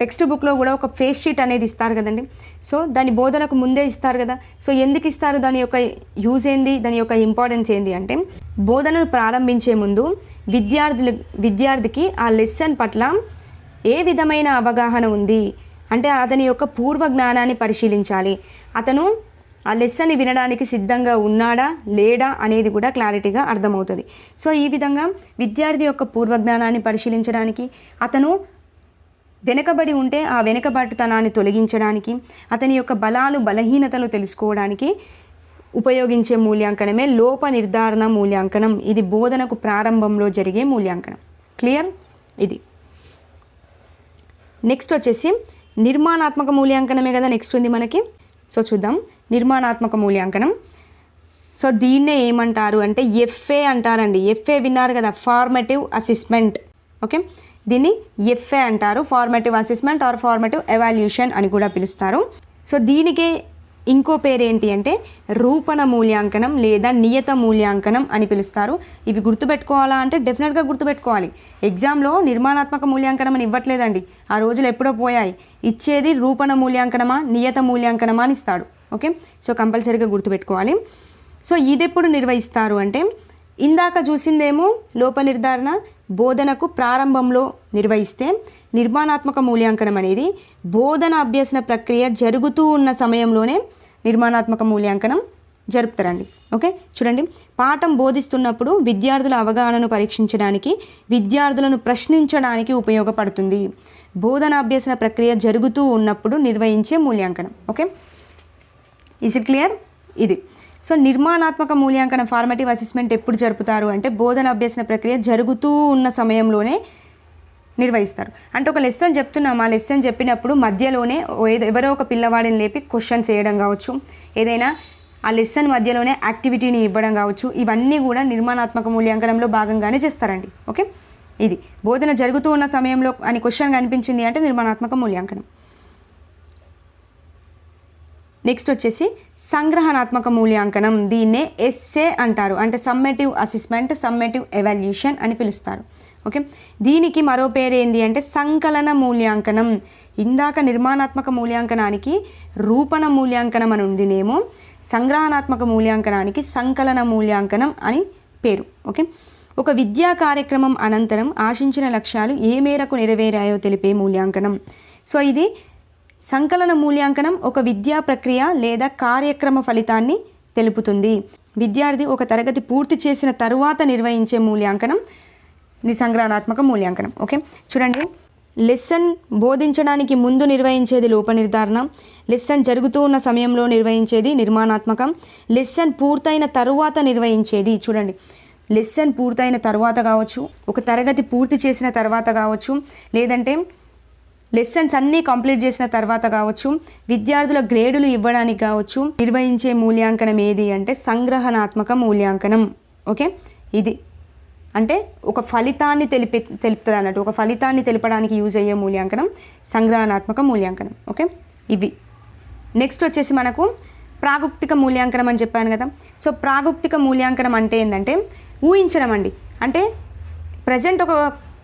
టెక్స్ట్ బుక్లో కూడా ఒక ఫేస్ షీట్ అనేది ఇస్తారు కదండి. సో దాని బోధనకు ముందే ఇస్తారు కదా. సో ఎందుకు ఇస్తారు, దాని యొక్క యూజ్ ఏంది, దాని యొక్క ఇంపార్టెన్స్ ఏంది అంటే, బోధనను ప్రారంభించే ముందు విద్యార్థికి ఆ లెసన్ పట్ల ఏ విధమైన అవగాహన ఉంది అంటే అతని యొక్క పూర్వ జ్ఞానాన్ని పరిశీలించాలి. అతను ఆ లెసన్ని వినడానికి సిద్ధంగా ఉన్నాడా లేడా అనేది కూడా క్లారిటీగా అర్థమవుతుంది. సో ఈ విధంగా విద్యార్థి యొక్క పూర్వజ్ఞానాన్ని పరిశీలించడానికి, అతను వెనుకబడి ఉంటే ఆ వెనుకబాటుతనాన్ని తొలగించడానికి, అతని యొక్క బలాలు బలహీనతలు తెలుసుకోవడానికి ఉపయోగించే మూల్యాంకనమే లోప నిర్ధారణ మూల్యాంకనం. ఇది బోధనకు ప్రారంభంలో జరిగే మూల్యాంకనం. క్లియర్? ఇది నెక్స్ట్ వచ్చేసి నిర్మాణాత్మక మూల్యాంకనమే కదా నెక్స్ట్ ఉంది మనకి. సో చూద్దాం నిర్మాణాత్మక మూల్యాంకనం. సో దీన్నే ఏమంటారు అంటే ఎఫ్ఏ అంటారండి. ఎఫ్ఏ విన్నారు కదా, ఫార్మేటివ్ అసెస్మెంట్. ఓకే, దీన్ని ఎఫ్ఏ అంటారు, formative assessment or formative evaluation అని కూడా పిలుస్తారు. సో దీనికే ఇంకో పేరు ఏంటి అంటే రూపణ మూల్యాంకనం లేదా నియత మూల్యాంకనం అని పిలుస్తారు. ఇవి గుర్తుపెట్టుకోవాలా అంటే డెఫినెట్గా గుర్తుపెట్టుకోవాలి. ఎగ్జామ్లో నిర్మాణాత్మక మూల్యాంకనం అని ఇవ్వట్లేదండి, ఆ రోజులు ఎప్పుడో పోయాయి. ఇచ్చేది రూపణ మూల్యాంకనమా నియత మూల్యాంకనమా అని ఇస్తాడు. ఓకే, సో కంపల్సరీగా గుర్తుపెట్టుకోవాలి. సో ఇది ఎప్పుడు నిర్వహిస్తారు అంటే, ఇందాక చూసిందేమో లోప నిర్ధారణ బోధనకు ప్రారంభంలో నిర్వహిస్తే, నిర్మాణాత్మక మూల్యాంకనం అనేది బోధన అభ్యసన ప్రక్రియ జరుగుతూ ఉన్న సమయంలోనే నిర్మాణాత్మక మూల్యాంకనం జరుపుతారండి. ఓకే, చూడండి, పాఠం బోధిస్తున్నప్పుడు విద్యార్థుల అవగాహనను పరీక్షించడానికి, విద్యార్థులను ప్రశ్నించడానికి ఉపయోగపడుతుంది. బోధన అభ్యసన ప్రక్రియ జరుగుతూ ఉన్నప్పుడు నిర్వహించే మూల్యాంకనం. Okay, is it clear? ఇది. సో నిర్మాణాత్మక మూల్యాంకనం ఫార్మేటివ్ అసెస్మెంట్ ఎప్పుడు జరుపుతారు అంటే బోధన అభ్యసన ప్రక్రియ జరుగుతూ ఉన్న సమయంలోనే నిర్వహిస్తారు. అంటే ఒక లెసన్ చెప్తున్నాం, ఆ లెసన్ చెప్పినప్పుడు మధ్యలోనే ఎవరో ఒక పిల్లవాడిని లేపి క్వశ్చన్స్ వేయడం కావచ్చు, ఏదైనా ఆ లెసన్ మధ్యలోనే యాక్టివిటీని ఇవ్వడం కావచ్చు, ఇవన్నీ కూడా నిర్మాణాత్మక మూల్యాంకనంలో భాగంగానే చేస్తారండి. ఓకే, ఇది బోధన జరుగుతూ ఉన్న సమయంలో అని క్వశ్చన్ కనిపించింది అంటే నిర్మాణాత్మక మూల్యాంకనం. నెక్స్ట్ వచ్చేసి సంగ్రహణాత్మక మూల్యాంకనం. దీన్నే ఎస్ఏ అంటారు, అంటే సమ్మేటివ్ అసెస్మెంట్, సమ్మేటివ్ ఎవాల్యూషన్ అని పిలుస్తారు. ఓకే, దీనికి మరో పేరు ఏంటి అంటే సంకలన మూల్యాంకనం. ఇందాక నిర్మాణాత్మక మూల్యాంకనానికి రూపణ మూల్యాంకనం అని ఉందినేమో, సంగ్రహణాత్మక మూల్యాంకనానికి సంకలన మూల్యాంకనం అని పేరు. ఓకే, ఒక విద్యా కార్యక్రమం అనంతరం ఆశించిన లక్ష్యాలు ఏ మేరకు నెరవేరాయో తెలిపే మూల్యాంకనం. సో ఇది సంకలన మూల్యాంకనం ఒక విద్యా ప్రక్రియ లేదా కార్యక్రమ ఫలితాన్ని తెలుపుతుంది. విద్యార్థి ఒక తరగతి పూర్తి చేసిన తరువాత నిర్వహించే మూల్యాంకనం సంగ్రహణాత్మక మూల్యాంకనం. ఓకే, చూడండి, లెసన్ బోధించడానికి ముందు నిర్వహించేది లోప నిర్ధారణ, లెసన్ జరుగుతూ ఉన్న సమయంలో నిర్వహించేది నిర్మాణాత్మకం, లెసన్ పూర్తయిన తరువాత నిర్వహించేది, చూడండి, లెసన్ పూర్తయిన తర్వాత కావచ్చు, ఒక తరగతి పూర్తి చేసిన తర్వాత కావచ్చు, లేదంటే లెసన్స్ అన్నీ కంప్లీట్ చేసిన తర్వాత కావచ్చు, విద్యార్థుల గ్రేడులు ఇవ్వడానికి కావచ్చు నిర్వహించే మూల్యాంకనం ఏది అంటే సంగ్రహణాత్మక మూల్యాంకనం. ఓకే, ఇది అంటే ఒక ఫలితాన్ని తెలుపుతుంది అన్నట్టు, ఒక ఫలితాన్ని తెలపడానికి యూజ్ అయ్యే మూల్యాంకనం సంగ్రహణాత్మక మూల్యాంకనం. ఓకే, ఇవి. నెక్స్ట్ వచ్చేసి మనకు ప్రాగుప్తిక మూల్యాంకనం అని చెప్పాను కదా. సో ప్రాగుప్తిక మూల్యాంకనం అంటే ఏంటంటే ఊహించడం అండి. అంటే ప్రజెంట్ ఒక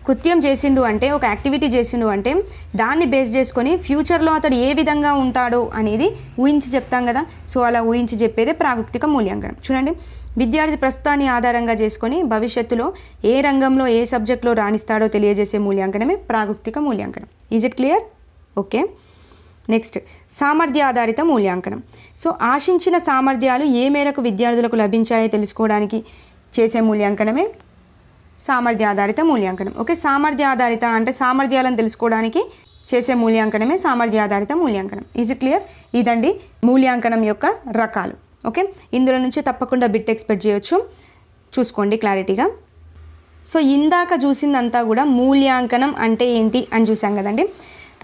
కృత్యం చేసిండు అంటే, ఒక యాక్టివిటీ చేసిండు అంటే దాన్ని బేస్ చేసుకొని ఫ్యూచర్లో అతడు ఏ విధంగా ఉంటాడో అనేది ఊహించి చెప్తాం కదా. సో అలా ఊహించి చెప్పేదే ప్రాగుప్తిక మూల్యాంకనం. చూడండి, విద్యార్థి ప్రస్తుతాన్ని ఆధారంగా చేసుకొని భవిష్యత్తులో ఏ రంగంలో ఏ సబ్జెక్ట్లో రాణిస్తాడో తెలియజేసే మూల్యాంకనమే ప్రాగుప్తిక మూల్యాంకనం. Is it clear? Okay, next సామర్థ్య ఆధారిత మూల్యాంకనం. సో ఆశించిన సామర్థ్యాలు ఏ మేరకు విద్యార్థులకు లభించాయో తెలుసుకోవడానికి చేసే మూల్యాంకనమే సామర్థ్య ఆధారిత మూల్యాంకనం. ఓకే, సామర్థ్య ఆధారిత అంటే సామర్థ్యాలను తెలుసుకోవడానికి చేసే మూల్యాంకనమే సామర్థ్య ఆధారిత మూల్యాంకనం. Is it clear? ఇదండి మూల్యాంకనం యొక్క రకాలు. ఓకే, ఇందులో నుంచి తప్పకుండా బిట్ ఎక్స్పెక్ట్ చేయొచ్చు, చూసుకోండి క్లారిటీగా. సో ఇందాక చూసిందంతా కూడా మూల్యాంకనం అంటే ఏంటి అని చూసాం కదండి.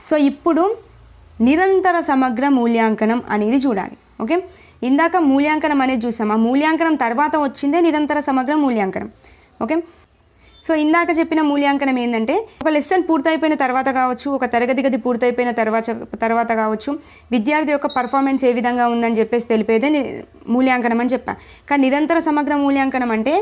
సో ఇప్పుడు నిరంతర సమగ్ర మూల్యాంకనం అనేది చూడాలి. ఓకే, ఇందాక మూల్యాంకనం అనేది చూసాం, ఆ మూల్యాంకనం తర్వాత వచ్చిందే నిరంతర సమగ్ర మూల్యాంకనం. ఓకే, సో ఇందాక చెప్పిన మూల్యాంకనం ఏంటంటే ఒక లెసన్ పూర్తయిపోయిన తర్వాత కావచ్చు, ఒక తరగతి గది పూర్తయిపోయిన తర్వాత కావచ్చు, విద్యార్థి యొక్క పర్ఫార్మెన్స్ ఏ విధంగా ఉందని చెప్పేసి తెలిపేదే మూల్యాంకనం అని చెప్పా. కానీ నిరంతర సమగ్ర మూల్యాంకనం అంటే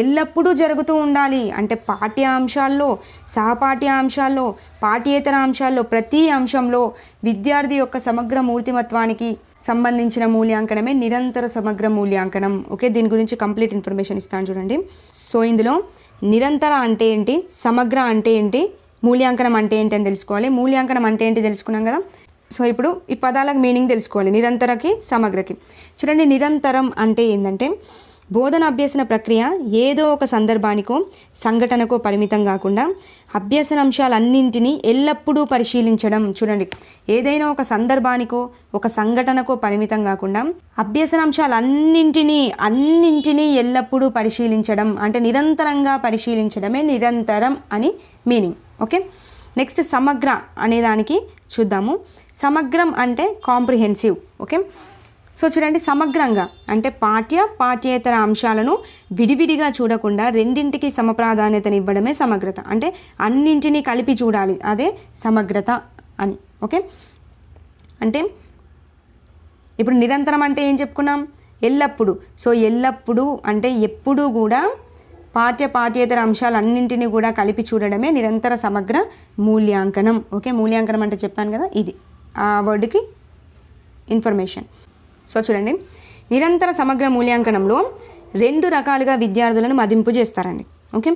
ఎల్లప్పుడూ జరుగుతూ ఉండాలి. అంటే పాఠ్యాంశాల్లో, సహపాఠ్యాంశాల్లో, పాఠ్యేతర అంశాల్లో ప్రతి అంశంలో విద్యార్థి యొక్క సమగ్ర మూర్తిమత్వానికి సంబంధించిన మూల్యాంకనమే నిరంతర సమగ్ర మూల్యాంకనం. ఓకే, దీని గురించి కంప్లీట్ ఇన్ఫర్మేషన్ ఇస్తాను చూడండి. సో ఇందులో నిరంతర అంటే ఏంటి, సమగ్ర అంటే ఏంటి, మూల్యాంకనం అంటే ఏంటి అని తెలుసుకోవాలి. మూల్యాంకనం అంటే ఏంటి తెలుసుకున్నాం కదా. సో ఇప్పుడు ఈ పదాలకు మీనింగ్ తెలుసుకోవాలి, నిరంతరకి సమగ్రకి. చూడండి, నిరంతరం అంటే ఏంటంటే బోధన అభ్యసన ప్రక్రియ ఏదో ఒక సందర్భానికో సంఘటనకో పరిమితం కాకుండా అభ్యసన అంశాలన్నింటినీ ఎల్లప్పుడూ పరిశీలించడం. చూడండి, ఏదైనా ఒక సందర్భానికో ఒక సంఘటనకో పరిమితం కాకుండా అభ్యసన అంశాలన్నింటినీ ఎల్లప్పుడూ పరిశీలించడం అంటే నిరంతరంగా పరిశీలించడమే నిరంతరం అని మీనింగ్. ఓకే, నెక్స్ట్ సమగ్ర అనే దానికి చూద్దాము. సమగ్రం అంటే కాంప్రిహెన్సివ్. ఓకే, సో చూడండి, సమగ్రంగా అంటే పాఠ్యేతర అంశాలను విడివిడిగా చూడకుండా రెండింటికి సమప్రాధాన్యతనివ్వడమే సమగ్రత. అంటే అన్నింటినీ కలిపి చూడాలి, అదే సమగ్రత అని. ఓకే, అంటే ఇప్పుడు నిరంతరం అంటే ఏం చెప్పుకున్నాం, ఎల్లప్పుడూ. సో ఎల్లప్పుడూ అంటే ఎప్పుడూ కూడా పాఠ్యేతర అంశాలన్నింటినీ కూడా కలిపి చూడడమే నిరంతర సమగ్ర మూల్యాంకనం. ఓకే, మూల్యాంకనం అంటే చెప్పాను కదా, ఇది ఆ వర్డ్కి ఇన్ఫర్మేషన్. సో చూడండి, నిరంతర సమగ్ర మూల్యాంకనంలో 2 రకాలుగా విద్యార్థులను మదింపు చేస్తారండి. ఓకే,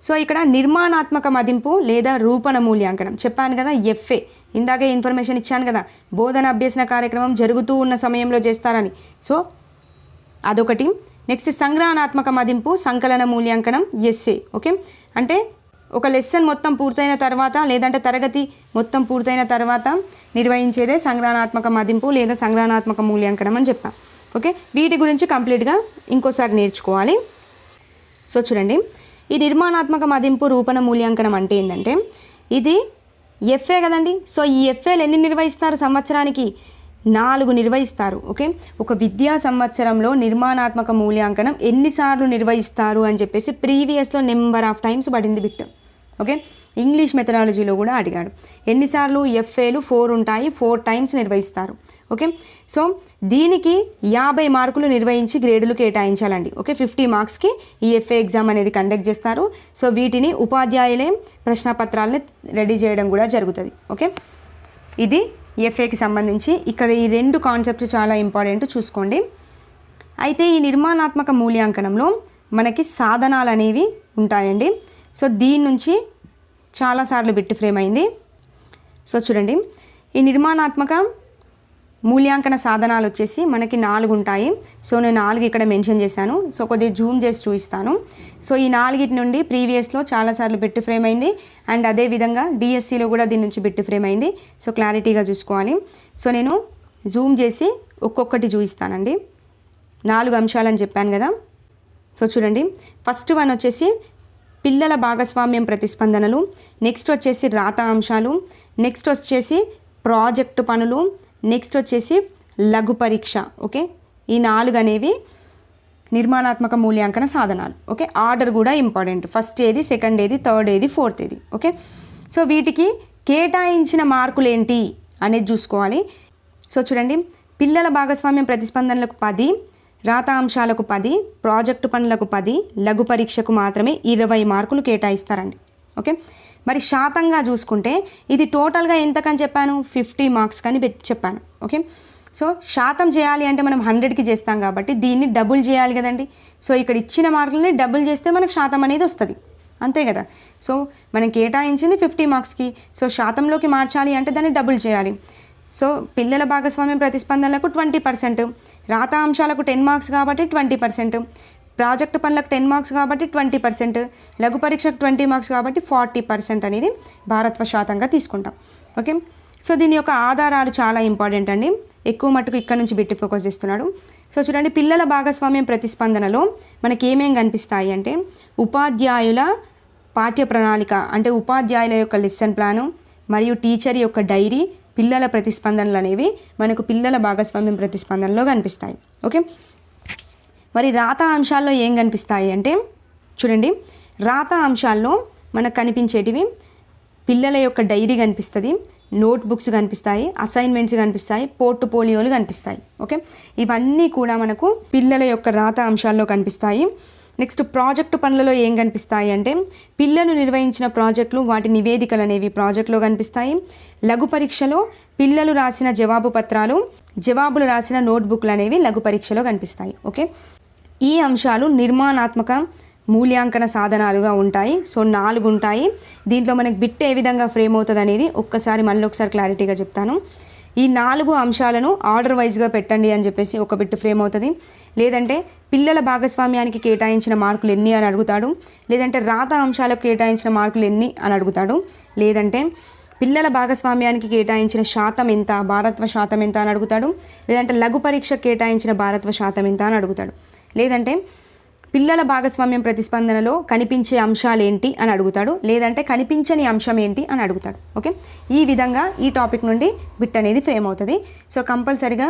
సో ఇక్కడ నిర్మాణాత్మక మదింపు లేదా రూపణ మూల్యాంకనం చెప్పాను కదా, ఎఫ్ఏ ఇందాకే ఇన్ఫర్మేషన్ ఇచ్చాను కదా, బోధన అభ్యసన కార్యక్రమం జరుగుతూ ఉన్న సమయంలో చేస్తారని. సో అదొకటి. నెక్స్ట్ సంగ్రహణాత్మక మదింపు సంకలన మూల్యాంకనం ఎస్ఏ. ఓకే, అంటే ఒక లెసన్ మొత్తం పూర్తయిన తర్వాత లేదంటే తరగతి మొత్తం పూర్తయిన తర్వాత నిర్వహించేదే సంగ్రహణాత్మక మదింపు లేదా సంగ్రహణాత్మక మూల్యాంకనం అని చెప్పాం. ఓకే, వీటి గురించి కంప్లీట్గా ఇంకోసారి నేర్చుకోవాలి. సో చూడండి, ఈ నిర్మాణాత్మక మదింపు రూపణ మూల్యాంకనం అంటే ఏంటంటే ఇది ఎఫ్ఏ కదండి. సో ఈ ఎఫ్ఏలు ఎన్ని నిర్వహిస్తారు సంవత్సరానికి? 4 నిర్వహిస్తారు. ఓకే, ఒక విద్యా సంవత్సరంలో నిర్మాణాత్మక మూల్యాంకనం ఎన్నిసార్లు నిర్వహిస్తారు అని చెప్పేసి ప్రీవియస్లో నెంబర్ ఆఫ్ టైమ్స్ పడింది బిట్. ఓకే, ఇంగ్లీష్ మెథడాలజీలో కూడా అడిగాడు ఎన్నిసార్లు. ఎఫ్ఏలు 4 ఉంటాయి, 4 టైమ్స్ నిర్వహిస్తారు. ఓకే, సో దీనికి 50 మార్కులు నిర్వహించి గ్రేడులు కేటాయించాలండి. ఓకే, 50 మార్క్స్కి ఈ ఎఫ్ఏ ఎగ్జామ్ అనేది కండక్ట్ చేస్తారు. సో వీటిని ఉపాధ్యాయులే ప్రశ్నపత్రాలని రెడీ చేయడం కూడా జరుగుతుంది. ఓకే, ఇది ఎఫ్ఏకి సంబంధించి. ఇక్కడ ఈ 2 కాన్సెప్ట్స్ చాలా ఇంపార్టెంట్, చూసుకోండి. అయితే ఈ నిర్మాణాత్మక మూల్యాంకనంలో మనకి సాధనాలు అనేవి ఉంటాయండి. సో దీని నుంచి చాలాసార్లు బిట్ ఫ్రేమ్ అయింది. సో చూడండి, ఈ నిర్మాణాత్మక మూల్యాంకన సాధనాలు వచ్చేసి మనకి 4 ఉంటాయి. సో నేను 4 ఇక్కడ మెన్షన్ చేశాను. సో కొద్దిగా జూమ్ చేసి చూపిస్తాను. సో ఈ 4 నుండి ప్రీవియస్లో చాలాసార్లు బిట్ ఫ్రేమ్ అయింది అండ్ అదేవిధంగా డిఎస్సిలో కూడా దీని నుంచి బిట్ ఫ్రేమ్ అయింది. సో క్లారిటీగా చూసుకోవాలి. సో నేను జూమ్ చేసి ఒక్కొక్కటి చూపిస్తానండి. 4 అంశాలని చెప్పాను కదా. సో చూడండి, ఫస్ట్ వన్ వచ్చేసి పిల్లల భాగస్వామ్యం ప్రతిస్పందనలు, నెక్స్ట్ వచ్చేసి రాత అంశాలు, నెక్స్ట్ వచ్చేసి ప్రాజెక్టు పనులు, నెక్స్ట్ వచ్చేసి లఘు పరీక్ష. ఓకే, ఈ 4 అనేవి నిర్మాణాత్మక మూల్యాంకన సాధనాలు. ఓకే, ఆర్డర్ కూడా ఇంపార్టెంట్, ఫస్ట్ ఏది, సెకండ్ ఏది, థర్డ్ ఏది, ఫోర్త్ ఏది. ఓకే, సో వీటికి కేటాయించిన మార్కులు ఏంటి అనేది చూసుకోవాలి. సో చూడండి, పిల్లల భాగస్వామ్యం ప్రతిస్పందనలకు 10, రాత అంశాలకు 10, ప్రాజెక్టు పనులకు 10, లఘు పరీక్షకు మాత్రమే 20 మార్కులు కేటాయిస్తారండి. ఓకే, మరి శాతంగా చూసుకుంటే ఇది టోటల్గా ఎంతకని చెప్పాను, 50 మార్క్స్ కానీ చెప్పాను. ఓకే, సో శాతం చేయాలి అంటే మనం 100కి చేస్తాం కాబట్టి దీన్ని డబుల్ చేయాలి కదండి. సో ఇక్కడ ఇచ్చిన మార్కులని డబుల్ చేస్తే మనకు శాతం అనేది వస్తుంది, అంతే కదా. సో మనం కేటాయించింది 50 మార్క్స్కి, సో శాతంలోకి మార్చాలి అంటే దాన్ని డబుల్ చేయాలి. సో పిల్లల భాగస్వామ్యం ప్రతిస్పందనలకు 20%, రాత అంశాలకు 10 మార్క్స్ కాబట్టి 20%, ప్రాజెక్టు పనులకు 10 మార్క్స్ కాబట్టి 20%, లఘు పరీక్షకు 20 మార్క్స్ కాబట్టి 40% అనేది భారత్వ శాతంగా తీసుకుంటాం. ఓకే, సో దీని యొక్క ఆధారాలు చాలా ఇంపార్టెంట్ అండి, ఎక్కువ మట్టుకు ఇక్కడ నుంచి బిట్టి ఫోకస్ చేస్తున్నాడు. సో చూడండి, పిల్లల భాగస్వామ్యం ప్రతిస్పందనలో మనకి ఏమేం కనిపిస్తాయి అంటే ఉపాధ్యాయుల పాఠ్య ప్రణాళిక అంటే ఉపాధ్యాయుల యొక్క లెసన్ ప్లాను మరియు టీచర్ యొక్క డైరీ, పిల్లల ప్రతిస్పందనలు అనేవి మనకు పిల్లల భాగస్వామ్యం ప్రతిస్పందనలో కనిపిస్తాయి. ఓకే, మరి రాత అంశాల్లో ఏం కనిపిస్తాయి అంటే చూడండి, రాత అంశాల్లో మనకు కనిపించేటివి పిల్లల యొక్క డైరీ కనిపిస్తుంది, నోట్ బుక్స్ కనిపిస్తాయి, అసైన్మెంట్స్ కనిపిస్తాయి, పోర్ట్ఫోలియోలు కనిపిస్తాయి. ఓకే, ఇవన్నీ కూడా మనకు పిల్లల యొక్క రాత అంశాల్లో కనిపిస్తాయి. నెక్స్ట్ ప్రాజెక్టు పనులలో ఏం కనిపిస్తాయి అంటే పిల్లలు నిర్వహించిన ప్రాజెక్టులు వాటి నివేదికలు అనేవి ప్రాజెక్టులో కనిపిస్తాయి. లఘు పరీక్షలో పిల్లలు రాసిన జవాబు పత్రాలు, జవాబులు రాసిన నోట్బుక్లు అనేవి లఘు పరీక్షలో కనిపిస్తాయి. ఓకే, ఈ అంశాలు నిర్మాణాత్మక మూల్యాంకన సాధనాలుగా ఉంటాయి. సో 4 ఉంటాయి. దీంట్లో మనకి బిట్ ఏ విధంగా ఫ్రేమ్ అవుతుంది అనేది మళ్ళీ ఒకసారి క్లారిటీగా చెప్తాను. ఈ 4 అంశాలను ఆర్డర్ వైజ్గా పెట్టండి అని చెప్పేసి ఒక బిట్ ఫ్రేమ్ అవుతుంది. లేదంటే పిల్లల భాగస్వామ్యానికి కేటాయించిన మార్కులు ఎన్ని అని అడుగుతాడు. లేదంటే రాత అంశాలకు కేటాయించిన మార్కులు ఎన్ని అని అడుగుతాడు. లేదంటే పిల్లల భాగస్వామ్యానికి కేటాయించిన శాతం ఎంత, భారత్వ శాతం ఎంత అని అడుగుతాడు. లేదంటే లఘు పరీక్ష కేటాయించిన భారత్వ శాతం ఎంత అని అడుగుతాడు. లేదంటే పిల్లల భాగస్వామ్యం ప్రతిస్పందనలో కనిపించే అంశాలు ఏంటి అని అడుగుతాడు. లేదంటే కనిపించని అంశం ఏంటి అని అడుగుతాడు. ఓకే, ఈ విధంగా ఈ టాపిక్ నుండి బిట్ అనేది ఫ్రేమ్ అవుతుంది. సో కంపల్సరిగా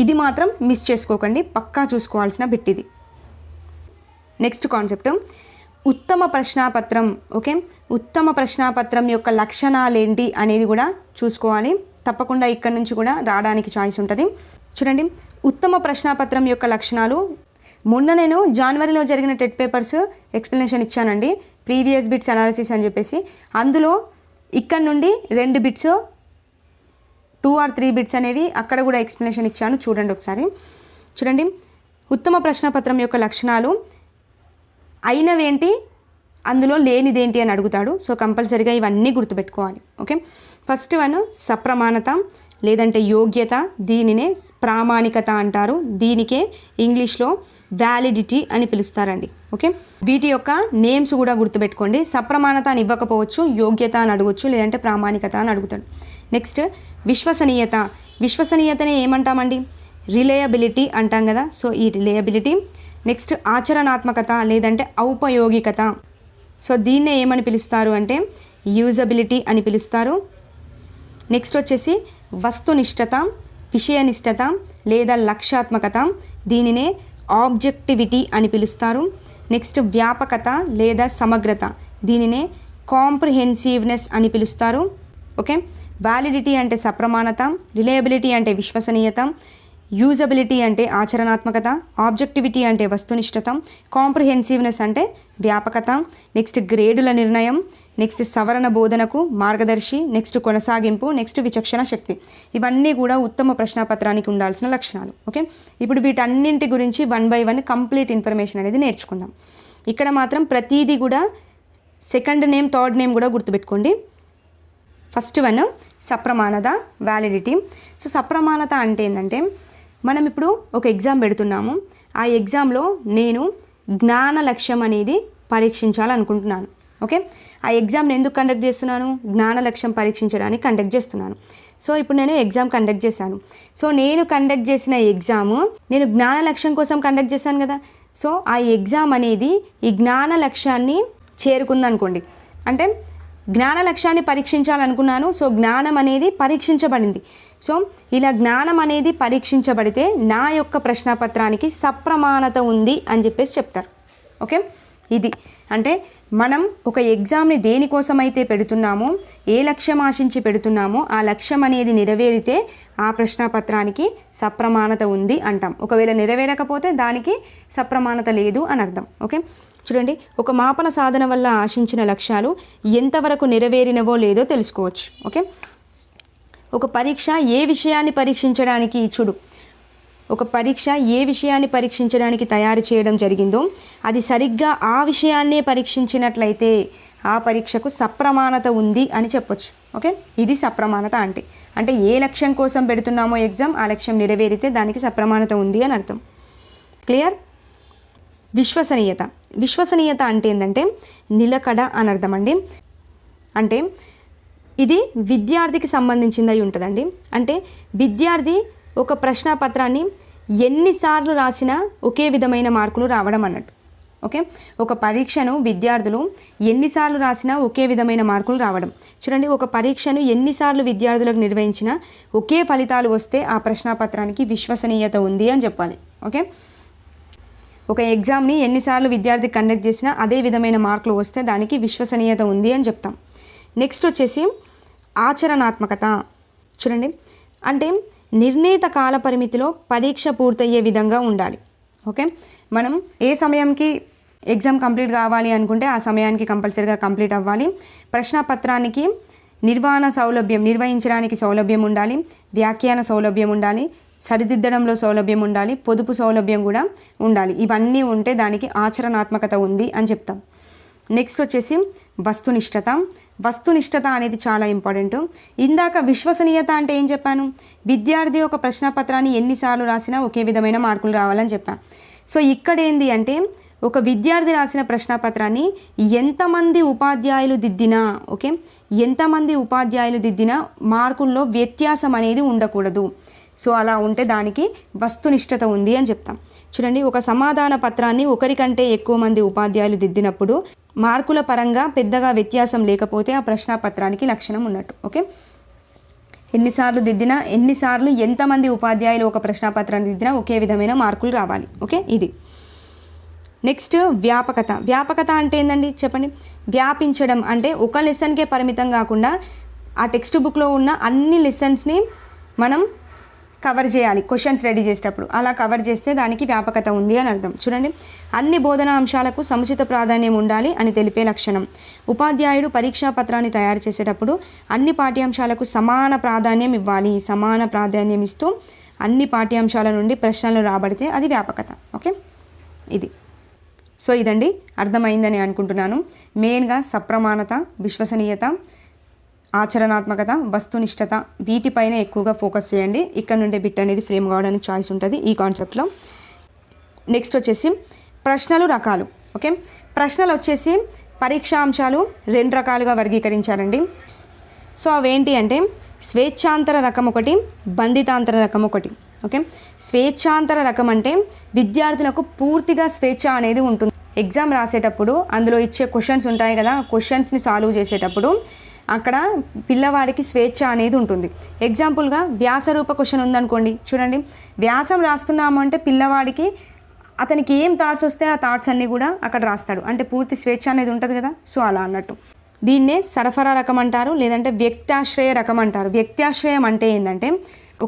ఇది మాత్రం మిస్ చేసుకోకండి, పక్కా చూసుకోవాల్సిన బిట్ ఇది. నెక్స్ట్ కాన్సెప్ట్ ఉత్తమ ప్రశ్నాపత్రం. ఓకే, ఉత్తమ ప్రశ్నాపత్రం యొక్క లక్షణాలు ఏంటి అనేది కూడా చూసుకోవాలి. తప్పకుండా ఇక్కడ నుంచి కూడా రావడానికి ఛాయిస్ ఉంటుంది. చూడండి, ఉత్తమ ప్రశ్నాపత్రం యొక్క లక్షణాలు. మొన్న నేను జనవరిలో జరిగిన టెట్ పేపర్స్ ఎక్స్ప్లెనేషన్ ఇచ్చానండి, ప్రీవియస్ బిట్స్ అనాలిసిస్ అని చెప్పేసి. అందులో ఇక్కడ నుండి 2 బిట్స్ 2 or 3 బిట్స్ అనేవి అక్కడ కూడా ఎక్స్ప్లెనేషన్ ఇచ్చాను, చూడండి ఒకసారి. చూడండి, ఉత్తమ ప్రశ్నపత్రం యొక్క లక్షణాలు అయినవేంటి, అందులో లేనిదేంటి అని అడుగుతాడు. సో కంపల్సరీగా ఇవన్నీ గుర్తుపెట్టుకోవాలి. ఓకే, ఫస్ట్ వన్ సప్రమాణత లేదంటే యోగ్యత, దీనినే ప్రామాణికత అంటారు. దీనికే ఇంగ్లీష్లో వ్యాలిడిటీ అని పిలుస్తారండి. ఓకే, వీటి యొక్క నేమ్స్ కూడా గుర్తుపెట్టుకోండి. సప్రమాణత అని ఇవ్వకపోవచ్చు, యోగ్యత అని అడగవచ్చు, లేదంటే ప్రామాణికత అని అడుగుతాడు. నెక్స్ట్ విశ్వసనీయత. విశ్వసనీయతని ఏమంటామండి, రిలయబిలిటీ అంటాం కదా. సో ఈ రిలయబిలిటీ. నెక్స్ట్ ఆచరణాత్మకత లేదంటే ఔపయోగికత. సో దీన్నే ఏమని పిలుస్తారు అంటే యూజబిలిటీ అని పిలుస్తారు. నెక్స్ట్ వచ్చేసి వస్తునిష్టత, విషయనిష్టత లేదా లక్ష్యాత్మకత, దీనినే ఆబ్జెక్టివిటీ అని పిలుస్తారు. నెక్స్ట్ వ్యాపకత లేదా సమగ్రత, దీనినే కాంప్రిహెన్సివ్నెస్ అని పిలుస్తారు. ఓకే, వ్యాలిడిటీ అంటే సప్రమాణత, రిలయబిలిటీ అంటే విశ్వసనీయత, యూజబిలిటీ అంటే ఆచరణాత్మకత, ఆబ్జెక్టివిటీ అంటే వస్తునిష్టత, కాంప్రిహెన్సివ్నెస్ అంటే వ్యాపకత. నెక్స్ట్ గ్రేడుల నిర్ణయం, నెక్స్ట్ సవరణ బోధనకు మార్గదర్శి, నెక్స్ట్ కొనసాగింపు, నెక్స్ట్ విచక్షణ శక్తి. ఇవన్నీ కూడా ఉత్తమ ప్రశ్నపత్రానికి ఉండాల్సిన లక్షణాలు. ఓకే, ఇప్పుడు వీటన్నింటి గురించి 1 by 1 కంప్లీట్ ఇన్ఫర్మేషన్ అనేది నేర్చుకుందాం. ఇక్కడ మాత్రం ప్రతిదీ కూడా సెకండ్ నేమ్ థర్డ్ నేమ్ కూడా గుర్తుపెట్టుకోండి. ఫస్ట్ వన్ సప్రమాణత, వ్యాలిడిటీ. సో సప్రమాణత అంటే ఏంటంటే మనం ఇప్పుడు ఒక ఎగ్జామ్ పెడుతున్నాము. ఆ ఎగ్జామ్లో నేను జ్ఞాన లక్ష్యం అనేది పరీక్షించాలనుకుంటున్నాను. ఓకే, ఆ ఎగ్జామ్ని ఎందుకు కండక్ట్ చేస్తున్నాను, జ్ఞాన లక్ష్యం పరీక్షించడానికి కండక్ట్ చేస్తున్నాను. సో ఇప్పుడు నేను ఎగ్జామ్ కండక్ట్ చేశాను. సో నేను కండక్ట్ చేసిన ఎగ్జాము నేను జ్ఞాన లక్ష్యం కోసం కండక్ట్ చేశాను కదా. సో ఆ ఎగ్జామ్ అనేది ఈ జ్ఞాన లక్ష్యాన్ని చేరుకుందనుకోండి. అంటే జ్ఞాన లక్ష్యాన్ని పరీక్షించాలనుకున్నాను. సో జ్ఞానం అనేది పరీక్షించబడింది. సో ఇలా జ్ఞానం అనేది పరీక్షించబడితే నా యొక్క ప్రశ్నపత్రానికి సప్రమాణత ఉంది అని చెప్పేసి చెప్తారు. ఓకే, ఇది అంటే మనం ఒక ఎగ్జామ్ని దేనికోసమైతే పెడుతున్నామో, ఏ లక్ష్యం ఆశించి పెడుతున్నామో ఆ లక్ష్యం అనేది నెరవేరితే ఆ ప్రశ్నపత్రానికి సప్రమాణత ఉంది అంటాం. ఒకవేళ నెరవేరకపోతే దానికి సప్రమాణత లేదు అని అర్థం. ఓకే, చూడండి, ఒక మాపన సాధన వల్ల ఆశించిన లక్ష్యాలు ఎంతవరకు నెరవేరినవో లేదో తెలుసుకోవచ్చు. ఓకే, ఒక పరీక్ష ఏ విషయాన్ని పరీక్షించడానికి ఒక పరీక్ష ఏ విషయాన్ని పరీక్షించడానికి తయారు చేయడం జరిగిందో అది సరిగ్గా ఆ విషయాన్నే పరీక్షించినట్లయితే ఆ పరీక్షకు సప్రమాణత ఉంది అని చెప్పొచ్చు. ఓకే, ఇది సప్రమాణత అంటే ఏ లక్ష్యం కోసం పెడుతున్నామో ఎగ్జామ్ ఆ లక్ష్యం నెరవేరితే దానికి సప్రమాణత ఉంది అని అర్థం. క్లియర్? విశ్వసనీయత అంటే ఏంటంటే నిలకడ అని అర్థం అండి. అంటే ఇది విద్యార్థికి సంబంధించిందై ఉంటుందండి. అంటే విద్యార్థి ఒక ప్రశ్నపత్రాన్ని ఎన్నిసార్లు రాసినా ఒకే విధమైన మార్కులు రావడం అన్నట్టు. ఓకే, ఒక పరీక్షను విద్యార్థులు ఎన్నిసార్లు రాసినా ఒకే విధమైన మార్కులు రావడం. చూడండి, ఒక పరీక్షను ఎన్నిసార్లు విద్యార్థులకు నిర్వహించినా ఒకే ఫలితాలు వస్తే ఆ ప్రశ్నపత్రానికి విశ్వసనీయత ఉంది అని చెప్పాలి. ఓకే, ఒక ఎగ్జామ్ని ఎన్నిసార్లు విద్యార్థి కండక్ట్ చేసినా అదే విధమైన మార్కులు వస్తే దానికి విశ్వసనీయత ఉంది అని చెప్తాం. నెక్స్ట్ వచ్చేసి ఆచరణాత్మకత. చూడండి, అంటే నిర్ణీత కాల పరిమితిలో పరీక్ష పూర్తయ్యే విధంగా ఉండాలి. ఓకే, మనం ఏ సమయంకి ఎగ్జామ్ కంప్లీట్ కావాలి అనుకుంటే ఆ సమయానికి కంపల్సరీగా కంప్లీట్ అవ్వాలి. ప్రశ్నపత్రానికి నిర్వహించడానికి సౌలభ్యం ఉండాలి, వ్యాఖ్యాన సౌలభ్యం ఉండాలి, సరిదిద్దడంలో సౌలభ్యం ఉండాలి, పొదుపు సౌలభ్యం కూడా ఉండాలి. ఇవన్నీ ఉంటే దానికి ఆచరణాత్మకత ఉంది అని చెప్తాం. నెక్స్ట్ వచ్చేసి వస్తునిష్టత. వస్తునిష్టత అనేది చాలా ఇంపార్టెంట్. ఇందాక విశ్వసనీయత అంటే ఏం చెప్పాను? విద్యార్థి ఒక ప్రశ్నపత్రాన్ని ఎన్నిసార్లు రాసినా ఒకే విధమైన మార్కులు రావాలని చెప్పాను. సో ఇక్కడ ఏంది అంటే ఒక విద్యార్థి రాసిన ప్రశ్నపత్రాన్ని ఎంతమంది ఉపాధ్యాయులు దిద్దినా, ఓకే, ఎంతమంది ఉపాధ్యాయులు దిద్దినా మార్కుల్లో వ్యత్యాసం అనేది ఉండకూడదు. సో అలా ఉంటే దానికి వస్తునిష్టత ఉంది అని చెప్తాం. చూడండి, ఒక సమాధాన పత్రాన్ని ఒకరికంటే ఎక్కువ మంది ఉపాధ్యాయులు దిద్దినప్పుడు మార్కుల పరంగా పెద్దగా వ్యత్యాసం లేకపోతే ఆ ప్రశ్నపత్రానికి లక్షణం ఉన్నట్టు. ఓకే, ఎన్నిసార్లు ఎంతమంది ఉపాధ్యాయులు ఒక ప్రశ్నపత్రాన్ని దిద్దినా ఒకే విధమైన మార్కులు రావాలి. ఓకే, ఇది. నెక్స్ట్ వ్యాపకత. వ్యాపకత అంటే ఏందండి చెప్పండి? వ్యాపించడం అంటే ఒక లెసన్కే పరిమితం కాకుండా ఆ టెక్స్ట్ బుక్లో ఉన్న అన్ని లెసన్స్ని మనం కవర్ చేయాలి క్వశ్చన్స్ రెడీ చేసేటప్పుడు. అలా కవర్ చేస్తే దానికి వ్యాపకత ఉంది అని అర్థం. చూడండి, అన్ని బోధనా అంశాలకు సముచిత ప్రాధాన్యం ఉండాలి అని తెలిపే లక్షణం. ఉపాధ్యాయుడు పరీక్షా పత్రాన్ని తయారు చేసేటప్పుడు అన్ని పాఠ్యాంశాలకు సమాన ప్రాధాన్యం ఇవ్వాలి. సమాన ప్రాధాన్యం ఇస్తూ అన్ని పాఠ్యాంశాల నుండి ప్రశ్నలు రాబడితే అది వ్యాపకత. ఓకే, ఇది. సో ఇదండి, అర్థమైందని అనుకుంటున్నాను. మెయిన్గా సప్రమాణత, విశ్వసనీయత, ఆచరణాత్మకత, వస్తునిష్టత వీటిపైన ఎక్కువగా ఫోకస్ చేయండి. ఇక్కడ నుండి బిట్ అనేది ఫ్రేమ్ కావడానికి ఛాయిస్ ఉంటుంది ఈ కాన్సెప్ట్లో. నెక్స్ట్ వచ్చేసి ప్రశ్నలు రకాలు. ఓకే, ప్రశ్నలు వచ్చేసి పరీక్షా అంశాలు 2 రకాలుగా వర్గీకరించారండి. సో అవేంటి అంటే స్వేచ్ఛాంతర రకం ఒకటి, బంధితాంతర రకం ఒకటి. ఓకే, స్వేచ్ఛాంతర రకం అంటే విద్యార్థులకు పూర్తిగా స్వేచ్ఛ అనేది ఉంటుంది. ఎగ్జామ్ రాసేటప్పుడు అందులో ఇచ్చే క్వశ్చన్స్ ఉంటాయి కదా, క్వశ్చన్స్ని సాల్వ్ చేసేటప్పుడు అక్కడ పిల్లవాడికి స్వేచ్ఛ అనేది ఉంటుంది. ఎగ్జాంపుల్గా వ్యాసరూప క్వశ్చన్ ఉందనుకోండి. చూడండి, వ్యాసం రాస్తున్నాము అంటే పిల్లవాడికి అతనికి ఏం థాట్స్ వస్తే ఆ థాట్స్ అన్నీ కూడా అక్కడ రాస్తాడు. అంటే పూర్తి స్వేచ్ఛ అనేది ఉంటుంది కదా. సో అలా అన్నట్టు. దీన్నే సరఫరా రకం అంటారు, లేదంటే వ్యక్తాశ్రయ రకం అంటారు. వ్యక్తాశ్రయం అంటే ఏంటంటే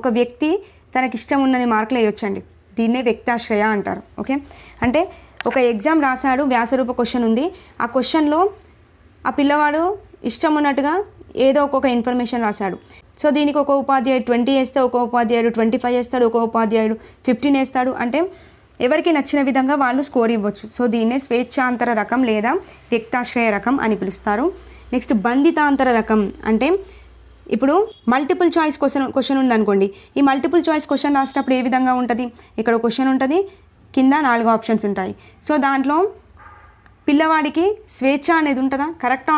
ఒక వ్యక్తి తనకిష్టం ఉన్నని మార్కులు వేయొచ్చండి. దీన్నే వ్యక్తాశ్రయ అంటారు. ఓకే, అంటే ఒక ఎగ్జామ్ రాశాడు, వ్యాసరూప క్వశ్చన్ ఉంది. ఆ క్వశ్చన్లో ఆ పిల్లవాడు ఇష్టం ఉన్నట్టుగా ఏదో ఒక్కొక్క ఇన్ఫర్మేషన్ రాశాడు. సో దీనికి ఒక ఉపాధ్యాయుడు 20 వేస్తే, ఒక ఉపాధ్యాయుడు 25 వేస్తాడు, ఒక ఉపాధ్యాయుడు 15 వేస్తాడు. అంటే ఎవరికి నచ్చిన విధంగా వాళ్ళు స్కోర్ ఇవ్వచ్చు. సో దీన్నే స్వేచ్ఛాంతర రకం లేదా వ్యక్తాశ్రయ రకం అని పిలుస్తారు. నెక్స్ట్ బంధితాంతర రకం అంటే ఇప్పుడు మల్టిపుల్ చాయిస్ క్వశ్చన్ ఉందనుకోండి. ఈ మల్టిపుల్ చాయిస్ క్వశ్చన్ రాసినప్పుడు ఏ విధంగా ఉంటుంది? ఇక్కడ క్వశ్చన్ ఉంటుంది, కింద 4 ఆప్షన్స్ ఉంటాయి. సో దాంట్లో పిల్లవాడికి స్వేచ్ఛ అనేది ఉంటుందా? కరెక్ట్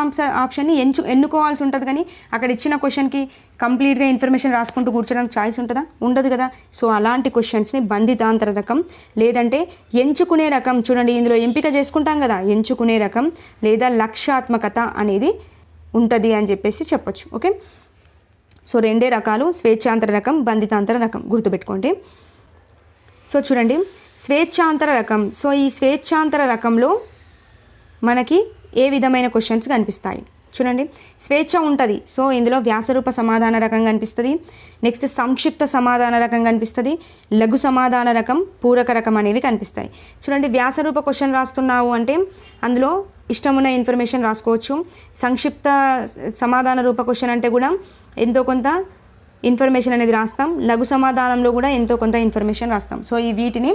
ఆప్షన్ని ఎన్నుకోవాల్సి ఉంటుంది. కానీ అక్కడ ఇచ్చిన క్వశ్చన్కి కంప్లీట్గా ఇన్ఫర్మేషన్ రాసుకుంటూ కూర్చోడానికి ఛాయిస్ ఉంటుందా? ఉండదు కదా. సో అలాంటి క్వశ్చన్స్ని బంధితాంతర రకం లేదంటే ఎంచుకునే రకం. చూడండి, ఇందులో ఎంపిక చేసుకుంటాం కదా, ఎంచుకునే రకం లేదా లక్ష్యాత్మకత అనేది ఉంటుంది అని చెప్పేసి చెప్పొచ్చు. ఓకే, సో 2 రకాలు, స్వేచ్ఛాంతర రకం, బంధితాంతర రకం, గుర్తుపెట్టుకోండి. సో చూడండి, స్వేచ్ఛాంతర రకం. సో ఈ స్వేచ్ఛాంతర రకంలో మనకి ఏ విధమైన క్వశ్చన్స్ కనిపిస్తాయి? చూడండి, స్వేచ్ఛ ఉంటుంది. సో ఇందులో వ్యాసరూప సమాధాన రకం కనిపిస్తుంది. నెక్స్ట్ సంక్షిప్త సమాధాన రకం కనిపిస్తుంది. లఘు సమాధాన రకం, పూరక రకం అనేవి కనిపిస్తాయి. చూడండి, వ్యాసరూప క్వశ్చన్ రాస్తున్నావు అంటే అందులో ఇష్టమున్న ఇన్ఫర్మేషన్ రాసుకోవచ్చు. సంక్షిప్త సమాధాన రూప క్వశ్చన్ అంటే కూడా ఎంతో కొంత ఇన్ఫర్మేషన్ అనేది రాస్తాం. లఘు సమాధానంలో కూడా ఎంతో కొంత ఇన్ఫర్మేషన్ రాస్తాం. సో ఈ వీటిని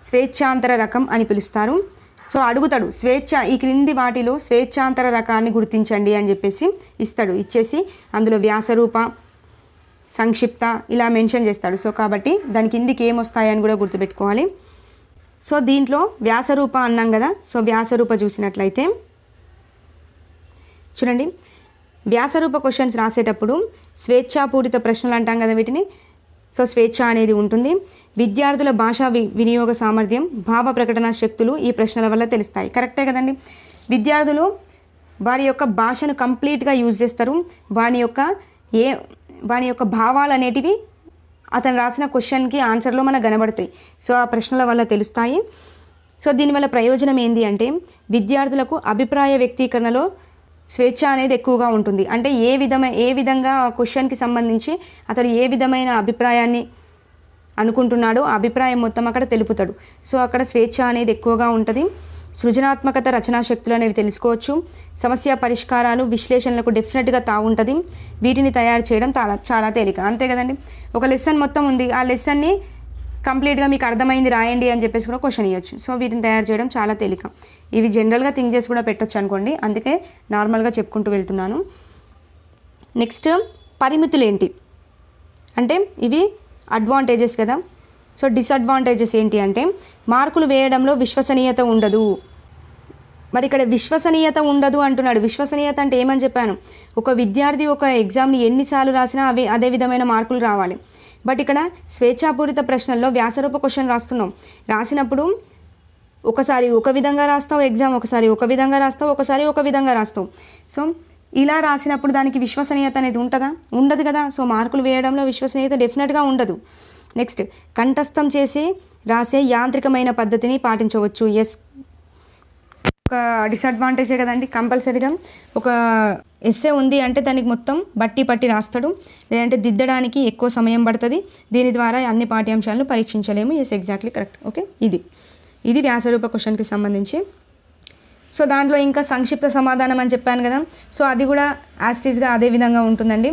స్వేచ్ఛాంతర రకం అని పిలుస్తారు. సో అడుగుతాడు, ఈ క్రింది వాటిలో స్వేచ్ఛాంతర రకాన్ని గుర్తించండి అని చెప్పేసి ఇస్తాడు. ఇచ్చేసి అందులో వ్యాసరూప, సంక్షిప్త ఇలా మెన్షన్ చేస్తాడు. సో కాబట్టి దాని కిందికి ఏమొస్తాయని కూడా గుర్తుపెట్టుకోవాలి. సో దీంట్లో వ్యాసరూప అన్నాం కదా. సో వ్యాసరూప చూసినట్లయితే చూడండి, వ్యాసరూప క్వశ్చన్స్ రాసేటప్పుడు స్వేచ్ఛాపూరిత ప్రశ్నలు అంటాం కదా వీటిని. సో స్వేచ్ఛ అనేది ఉంటుంది. విద్యార్థుల భాషా వినియోగ సామర్థ్యం, భావ ప్రకటన శక్తులు ఈ ప్రశ్నల వల్ల తెలుస్తాయి. కరెక్టే కదండి. విద్యార్థులు వారి యొక్క భాషను కంప్లీట్గా యూజ్ చేస్తారు. వాని యొక్క భావాలు అనేటివి అతను రాసిన క్వశ్చన్కి ఆన్సర్లో మనకు కనబడతాయి. సో ఆ ప్రశ్నల వల్ల తెలుస్తాయి. సో దీనివల్ల ప్రయోజనం ఏంటి అంటే విద్యార్థులకు అభిప్రాయ వ్యక్తీకరణలో స్వేచ్ఛ అనేది ఎక్కువగా ఉంటుంది. అంటే ఏ విధంగా క్వశ్చన్కి సంబంధించి అతడు ఏ విధమైన అభిప్రాయాన్ని అనుకుంటున్నాడో ఆ అభిప్రాయం మొత్తం అక్కడ తెలుపుతాడు. సో అక్కడ స్వేచ్ఛ అనేది ఎక్కువగా ఉంటుంది. సృజనాత్మకత, రచనా శక్తులు అనేవి తెలుసుకోవచ్చు. సమస్య పరిష్కారాలు, విశ్లేషణలకు డెఫినెట్గా తావుంటుంది. వీటిని తయారు చేయడం చాలా తేలిక, అంతే కదండి. ఒక లెసన్ మొత్తం ఉంది, ఆ లెసన్ని కంప్లీట్గా మీకు అర్థమైంది రాయండి అని చెప్పేసి కూడా క్వశ్చన్ ఇవ్వచ్చు. సో వీటిని తయారు చేయడం చాలా తేలిక. ఇవి జనరల్గా థింక్ చేసి కూడా పెట్టొచ్చు అనుకోండి, అందుకే నార్మల్గా చెప్పుకుంటూ వెళ్తున్నాను. నెక్స్ట్ పరిమితులు ఏంటి అంటే ఇవి అడ్వాంటేజెస్ కదా. సో డిసడ్వాంటేజెస్ ఏంటి అంటే మార్కులు వేయడంలో విశ్వసనీయత ఉండదు. మరి ఇక్కడ విశ్వసనీయత ఉండదు అంటున్నాడు. విశ్వసనీయత అంటే ఏమని చెప్పాను, ఒక విద్యార్థి ఒక ఎగ్జామ్ని ఎన్నిసార్లు రాసినా అదే విధమైన మార్కులు రావాలి. బట్ ఇక్కడ స్వేచ్ఛాపూరిత ప్రశ్నల్లో వ్యాసరూప క్వశ్చన్ రాసినప్పుడు ఒకసారి ఒక విధంగా రాస్తావు ఎగ్జామ్, ఒకసారి ఒక విధంగా రాస్తావు, ఒకసారి ఒక విధంగా రాస్తావు. సో ఇలా రాసినప్పుడు దానికి విశ్వసనీయత అనేది ఉంటుందా? ఉండదు కదా. సో మార్కులు వేయడంలో విశ్వసనీయత డెఫినెట్గా ఉండదు. నెక్స్ట్ కంఠస్థం చేసి రాసే యాంత్రికమైన పద్ధతిని పాటించవచ్చు. ఎస్, ఒక డిసడ్వాంటేజే కదండి. కంపల్సరీగా ఒక ఎస్సే ఉంది అంటే దానికి మొత్తం పట్టి రాస్తాడు, లేదంటే దిద్దడానికి ఎక్కువ సమయం పడుతుంది. దీని ద్వారా అన్ని పాఠ్యాంశాలను పరీక్షించలేము. Yes, exactly correct. ఓకే, ఇది వ్యాసరూప క్వశ్చన్కి సంబంధించి. సో దాంట్లో ఇంకా సంక్షిప్త సమాధానం అని చెప్పాను కదా. సో అది కూడా యాస్టీస్గా అదే విధంగా ఉంటుందండి,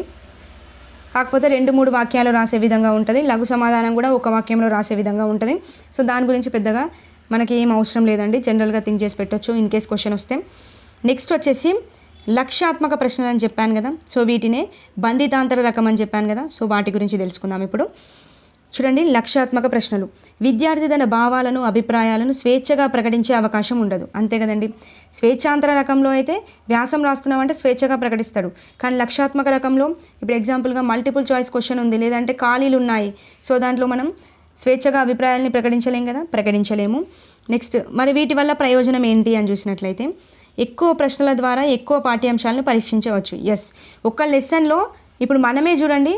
కాకపోతే 2-3 వాక్యాలు రాసే విధంగా ఉంటుంది. లఘు సమాధానం కూడా ఒక వాక్యంలో రాసే విధంగా ఉంటుంది. సో దాని గురించి పెద్దగా మనకి ఏం అవసరం లేదండి, జనరల్గా థింక్ చేసి పెట్టవచ్చు ఇన్ కేస్ క్వశ్చన్ వస్తే. నెక్స్ట్ వచ్చేసి లక్ష్యాత్మక ప్రశ్నలు అని చెప్పాను కదా. సో వీటినే బంధితాంతర రకం అని చెప్పాను కదా. సో వాటి గురించి తెలుసుకుందాం ఇప్పుడు. చూడండి, లక్ష్యాత్మక ప్రశ్నలు. విద్యార్థి తన భావాలను, అభిప్రాయాలను స్వేచ్ఛగా ప్రకటించే అవకాశం ఉండదు, అంతే కదండి. స్వేచ్ఛాంతర రకంలో అయితే వ్యాసం రాస్తున్నామంటే స్వేచ్ఛగా ప్రకటిస్తాడు. కానీ లక్ష్యాత్మక రకంలో ఇప్పుడు ఎగ్జాంపుల్గా మల్టిపుల్ చాయిస్ క్వశ్చన్ ఉంది, లేదంటే ఖాళీలు ఉన్నాయి. సో దాంట్లో మనం స్వేచ్ఛగా అభిప్రాయాలని ప్రకటించలేం కదా, ప్రకటించలేము. నెక్స్ట్ మరి వీటి వల్ల ప్రయోజనం ఏంటి అని చూసినట్లయితే ఎక్కువ ప్రశ్నల ద్వారా ఎక్కువ పాఠ్యాంశాలను పరీక్షించవచ్చు. ఎస్, ఒక్క లెసన్లో ఇప్పుడు మనమే చూడండి,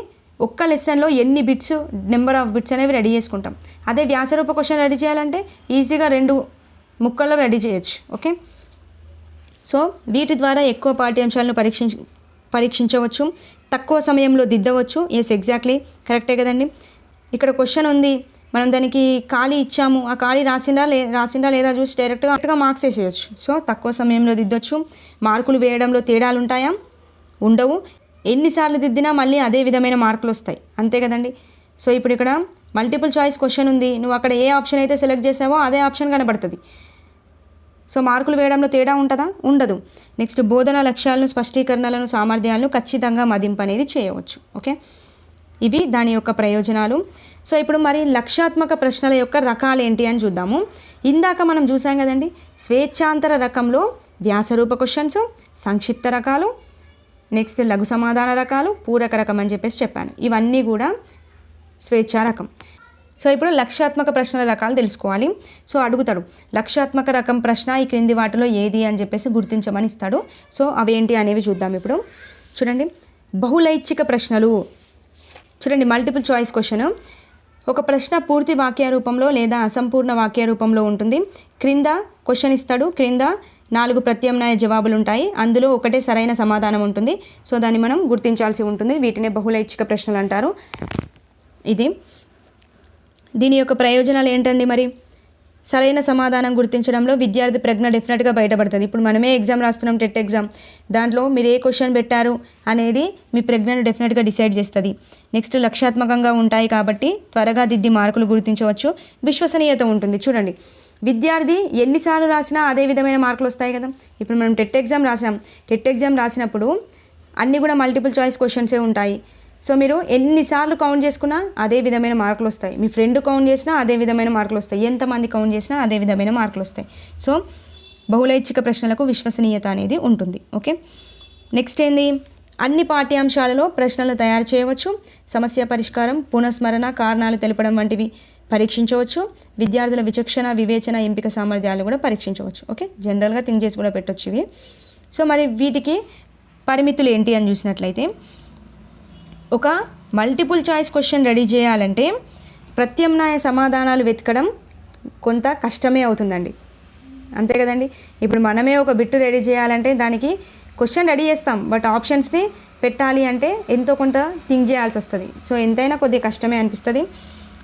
ఒక్క లెసన్లో ఎన్ని బిట్స్, నెంబర్ ఆఫ్ బిట్స్ అనేవి రెడీ చేసుకుంటాం. అదే వ్యాసరూప క్వశ్చన్ రెడీ చేయాలంటే ఈజీగా 2 ముక్కల్లో రెడీ చేయొచ్చు. ఓకే, సో వీటి ద్వారా ఎక్కువ పాఠ్యాంశాలను పరీక్షించవచ్చు, తక్కువ సమయంలో దిద్దవచ్చు. ఎస్, ఎగ్జాక్ట్లీ కరెక్టే కదండి. ఇక్కడ క్వశ్చన్ ఉంది, మనం దానికి ఖాళీ ఇచ్చాము, ఆ ఖాళీ రాసిందా లేదా చూసి డైరెక్ట్గా మార్క్స్ వేసేయచ్చు. సో తక్కువ సమయంలో దిద్దొచ్చు. మార్కులు వేయడంలో తేడాలు ఉంటాయా? ఉండవు. ఎన్నిసార్లు దిద్దినా మళ్ళీ అదే విధమైన మార్కులు వస్తాయి, అంతే కదండి. సో ఇప్పుడు ఇక్కడ మల్టిపుల్ చాయిస్ క్వశ్చన్ ఉంది, నువ్వు అక్కడ ఏ ఆప్షన్ అయితే సెలెక్ట్ చేసావో అదే ఆప్షన్ కనబడుతుంది. సో మార్కులు వేయడంలో తేడా ఉంటుందా? ఉండదు. నెక్స్ట్ బోధన లక్ష్యాలను, స్పష్టీకరణలను, సామర్థ్యాలను ఖచ్చితంగా మదింపు అనేది చేయవచ్చు. ఓకే, ఇవి దాని యొక్క ప్రయోజనాలు. సో ఇప్పుడు మరి లక్ష్యాత్మక ప్రశ్నల యొక్క రకాలు ఏంటి అని చూద్దాము. ఇందాక మనం చూసాం కదండి, స్వేచ్ఛాంతర రకంలో వ్యాసరూప క్వశ్చన్స్, సంక్షిప్త రకాలు, నెక్స్ట్ లఘు సమాధాన రకాలు, పూరక రకం అని చెప్పేసి చెప్పాను. ఇవన్నీ కూడా స్వేచ్ఛా రకం. సో ఇప్పుడు లక్ష్యాత్మక ప్రశ్నల రకాలు తెలుసుకోవాలి. సో అడుగుతాడు, లక్ష్యాత్మక రకం ప్రశ్న ఈ క్రింది వాటిలో ఏది అని చెప్పేసి గుర్తించమని ఇస్తాడు. సో అవేంటి అనేవి చూద్దాం ఇప్పుడు. చూడండి, బహుళైచ్ఛిక ప్రశ్నలు. చూడండి, మల్టిపుల్ చాయిస్ క్వశ్చన్. ఒక ప్రశ్న పూర్తి వాక్య రూపంలో లేదా అసంపూర్ణ వాక్య రూపంలో ఉంటుంది. క్రింద క్వశ్చన్ ఇస్తాడు, క్రింద 4 ప్రత్యామ్నాయ జవాబులు ఉంటాయి, అందులో ఒకటే సరైన సమాధానం ఉంటుంది. సో దాన్ని మనం గుర్తించాల్సి ఉంటుంది. వీటినే బహుళైచ్ఛిక ప్రశ్నలు అంటారు. దీని యొక్క ప్రయోజనాలు ఏంటండి? మరి సరైన సమాధానం గుర్తించడంలో విద్యార్థి ప్రజ్ఞ డెఫినెట్గా బయటపడుతుంది. ఇప్పుడు మనమే ఎగ్జామ్ రాస్తున్నాం, టెట్ ఎగ్జామ్, దాంట్లో మీరు ఏ క్వశ్చన్ పెట్టారు అనేది మీ ప్రజ్ఞను డెఫినెట్గా డిసైడ్ చేస్తుంది. నెక్స్ట్ లక్ష్యాత్మకంగా ఉంటాయి కాబట్టి త్వరగా దిద్ది మార్కులు గుర్తించవచ్చు. విశ్వసనీయత ఉంటుంది. చూడండి, విద్యార్థి ఎన్నిసార్లు రాసినా అదే విధమైన మార్కులు వస్తాయి కదా. ఇప్పుడు మనం టెట్ ఎగ్జామ్ రాసినప్పుడు అన్నీ కూడా మల్టిపుల్ చాయిస్ క్వశ్చన్సే ఉంటాయి. సో మీరు ఎన్నిసార్లు కౌంట్ చేసుకున్నా అదే విధమైన మార్కులు వస్తాయి. మీ ఫ్రెండ్ కౌంట్ చేసినా అదే విధమైన మార్కులు వస్తాయి. ఎంతమంది కౌంట్ చేసినా అదే విధమైన మార్కులు వస్తాయి. సో బహుళైచ్ఛిక ప్రశ్నలకు విశ్వసనీయత అనేది ఉంటుంది. ఓకే, నెక్స్ట్ ఏంది? అన్ని పాఠ్యాంశాలలో ప్రశ్నలు తయారు చేయవచ్చు. సమస్య పరిష్కారం, పునఃస్మరణ, కారణాలు తెలపడం వంటివి పరీక్షించవచ్చు. విద్యార్థుల విచక్షణ, వివేచన, ఎంపిక సామర్థ్యాలు కూడా పరీక్షించవచ్చు. ఓకే, జనరల్గా థింక్ చేసి కూడా పెట్టవచ్చు ఇవి. సో మరి వీటికి పరిమితులు ఏంటి అని చూసినట్లయితే, ఒక మల్టిపుల్ చాయిస్ క్వశ్చన్ రెడీ చేయాలంటే ప్రత్యామ్నాయ సమాధానాలు వెతకడం కొంత కష్టమే అవుతుందండి. అంతే కదండి. ఇప్పుడు మనమే ఒక బిట్టు రెడీ చేయాలంటే దానికి క్వశ్చన్ రెడీ చేస్తాం, బట్ ఆప్షన్స్ని పెట్టాలి అంటే ఎంతో కొంత థింక్ చేయాల్సి వస్తుంది. సో ఎంతైనా కొద్దిగా కష్టమే అనిపిస్తుంది.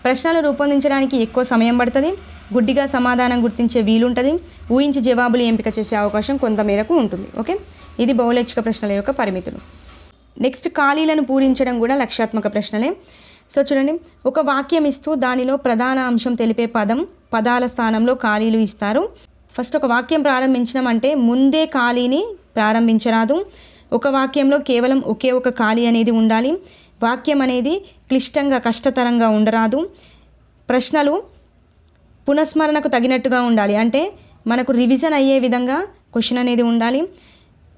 ప్రశ్నలు రూపొందించడానికి ఎక్కువ సమయం పడుతుంది. గుడ్డిగా సమాధానం గుర్తించే వీలుంటుంది. ఊహించి జవాబులు ఎంపిక చేసే అవకాశం కొంత మేరకు ఉంటుంది. ఓకే, ఇది బహుళైచ్ఛిక ప్రశ్నల యొక్క పరిమితులు. నెక్స్ట్, ఖాళీలను పూరించడం కూడా లక్ష్యాత్మక ప్రశ్నలే. సో చూడండి, ఒక వాక్యం ఇస్తూ దానిలో ప్రధాన అంశం తెలిపే పదాల స్థానంలో ఖాళీలు ఇస్తారు. ఫస్ట్ ఒక వాక్యం ప్రారంభించడం అంటే ముందే ఖాళీని ప్రారంభించరాదు. ఒక వాక్యంలో కేవలం ఒకే ఒక ఖాళీ అనేది ఉండాలి. వాక్యం అనేది క్లిష్టంగా కష్టతరంగా ఉండరాదు. ప్రశ్నలు పునఃస్మరణకు తగినట్టుగా ఉండాలి, అంటే మనకు రివిజన్ అయ్యే విధంగా క్వశ్చన్ అనేది ఉండాలి.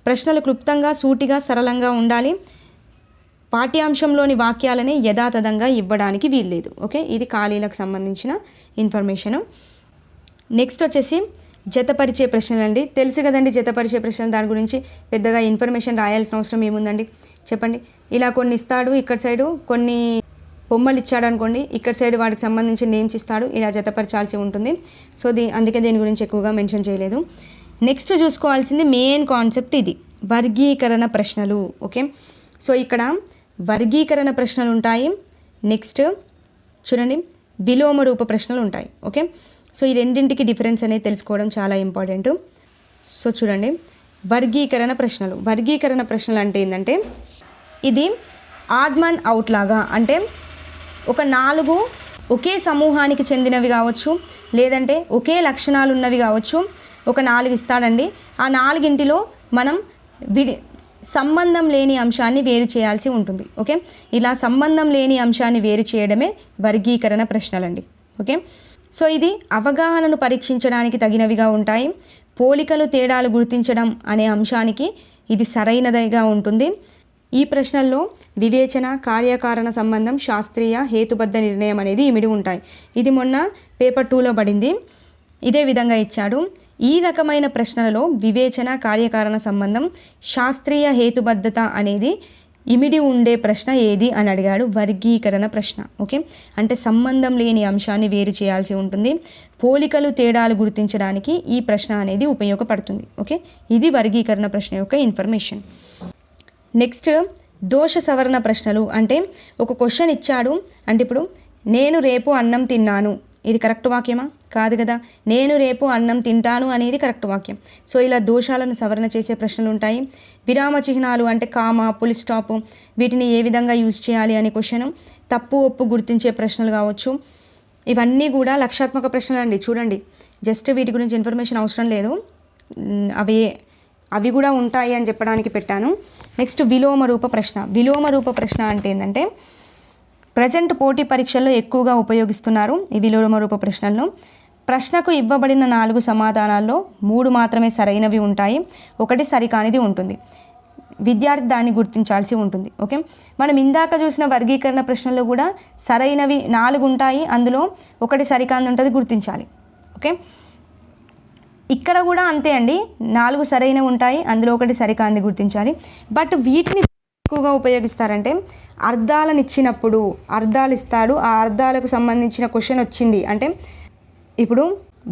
ప్రశ్నలు క్లుప్తంగా సూటిగా సరళంగా ఉండాలి. పాఠ్యాంశంలోని వాక్యాలని యథాతథంగా ఇవ్వడానికి వీల్లేదు. ఓకే, ఇది ఖాళీలకు సంబంధించిన ఇన్ఫర్మేషను. నెక్స్ట్ వచ్చేసి జతపరిచే ప్రశ్నలు అండి. తెలుసు కదండి జతపరిచే ప్రశ్నలు, దాని గురించి పెద్దగా ఇన్ఫర్మేషన్ రాయాల్సిన అవసరం ఏముందండి చెప్పండి. ఇలా కొన్ని ఇస్తాడు, ఇక్కడ సైడు కొన్ని బొమ్మలు ఇచ్చాడు అనుకోండి, ఇక్కడ సైడ్ వాటికి సంబంధించిన నేమ్స్ ఇస్తాడు, ఇలా జతపరచాల్సి ఉంటుంది. సో అందుకే దీని గురించి ఎక్కువగా మెన్షన్ చేయలేదు. నెక్స్ట్ చూసుకోవాల్సింది మెయిన్ కాన్సెప్ట్, ఇది వర్గీకరణ ప్రశ్నలు. ఓకే, సో ఇక్కడ వర్గీకరణ ప్రశ్నలు ఉంటాయి. నెక్స్ట్ చూడండి, విలోమ రూప ప్రశ్నలు ఉంటాయి. ఓకే, సో ఈ రెండింటికి డిఫరెన్స్ అనేది తెలుసుకోవడం చాలా ఇంపార్టెంట్. సో చూడండి, వర్గీకరణ ప్రశ్నలు అంటే ఏంటంటే, ఇది ఆడ్మన్ అవుట్ లాగా, అంటే ఒక 4 ఒకే సమూహానికి చెందినవి కావచ్చు, లేదంటే ఒకే లక్షణాలు ఉన్నవి కావచ్చు. ఒక 4 ఇస్తాడండి, ఆ 4 మనం సంబంధం లేని అంశాన్ని వేరు చేయాల్సి ఉంటుంది. ఓకే, ఇలా సంబంధం లేని అంశాన్ని వేరు చేయడమే వర్గీకరణ ప్రశ్నలండి. ఓకే, సో ఇది అవగాహనను పరీక్షించడానికి తగినవిగా ఉంటాయి. పోలికలు తేడాలు గుర్తించడం అనే అంశానికి ఇది సరైనదిగా ఉంటుంది. ఈ ప్రశ్నల్లో వివేచన, కార్యకారణ సంబంధం, శాస్త్రీయ హేతుబద్ధ నిర్ణయం అనేది ఇమిడి ఉంటాయి. ఇది మొన్న పేపర్ 2లో పడింది, ఇదే విధంగా ఇచ్చాడు. ఈ రకమైన ప్రశ్నలలో వివేచన, కార్యకారణ సంబంధం, శాస్త్రీయ హేతుబద్ధత అనేది ఇమిడి ఉండే ప్రశ్న ఏది అని అడిగాడు. వర్గీకరణ ప్రశ్న. ఓకే, అంటే సంబంధం లేని అంశాన్ని వేరు చేయాల్సి ఉంటుంది. పోలికలు తేడాలు గుర్తించడానికి ఈ ప్రశ్న అనేది ఉపయోగపడుతుంది. ఓకే, ఇది వర్గీకరణ ప్రశ్న యొక్క ఇన్ఫర్మేషన్. నెక్స్ట్, దోష సవరణ ప్రశ్నలు. అంటే ఒక క్వశ్చన్ ఇచ్చాడు, అంటే ఇప్పుడు నేను రేపు అన్నం తిన్నాను, ఇది కరెక్ట్ వాక్యమా? కాదు కదా. నేను రేపు అన్నం తింటాను అనేది కరెక్ట్ వాక్యం. సో ఇలా దోషాలను సవరణ చేసే ప్రశ్నలు ఉంటాయి. విరామ చిహ్నాలు అంటే కామా, పులి స్టాప్, వీటిని ఏ విధంగా యూజ్ చేయాలి అనే క్వశ్చన్, తప్పు ఒప్పు గుర్తించే ప్రశ్నలు కావచ్చు. ఇవన్నీ కూడా లక్షాత్మక ప్రశ్నలు అండి. చూడండి, జస్ట్ వీటి గురించి ఇన్ఫర్మేషన్ అవసరం లేదు, అవి కూడా ఉంటాయి అని చెప్పడానికి పెట్టాను. నెక్స్ట్, విలోమ రూప ప్రశ్న అంటే ఏంటంటే, ప్రజెంట్ పోటీ పరీక్షల్లో ఎక్కువగా ఉపయోగిస్తున్నారు ఈ విలోమ రూప ప్రశ్నలను. ప్రశ్నకు ఇవ్వబడిన 4 సమాధానాల్లో 3 మాత్రమే సరైనవి ఉంటాయి, 1 సరికానిది ఉంటుంది. విద్యార్థి దాన్ని గుర్తించాల్సి ఉంటుంది. ఓకే, మనం ఇందాక చూసిన వర్గీకరణ ప్రశ్నల్లో కూడా సరైనవి 4 ఉంటాయి, అందులో 1 సరికానిది ఉంటుంది, గుర్తించాలి. ఓకే, ఇక్కడ కూడా అంతే అండి, 4 సరైనవి ఉంటాయి, అందులో 1 సరికానిది గుర్తించాలి. బట్ వీటిని ఎక్కువగా ఉపయోగిస్తారంటే, అర్థాలను ఇచ్చినప్పుడు అర్థాలు ఇస్తాడు, ఆ అర్థాలకు సంబంధించిన క్వశ్చన్ వచ్చింది అంటే, ఇప్పుడు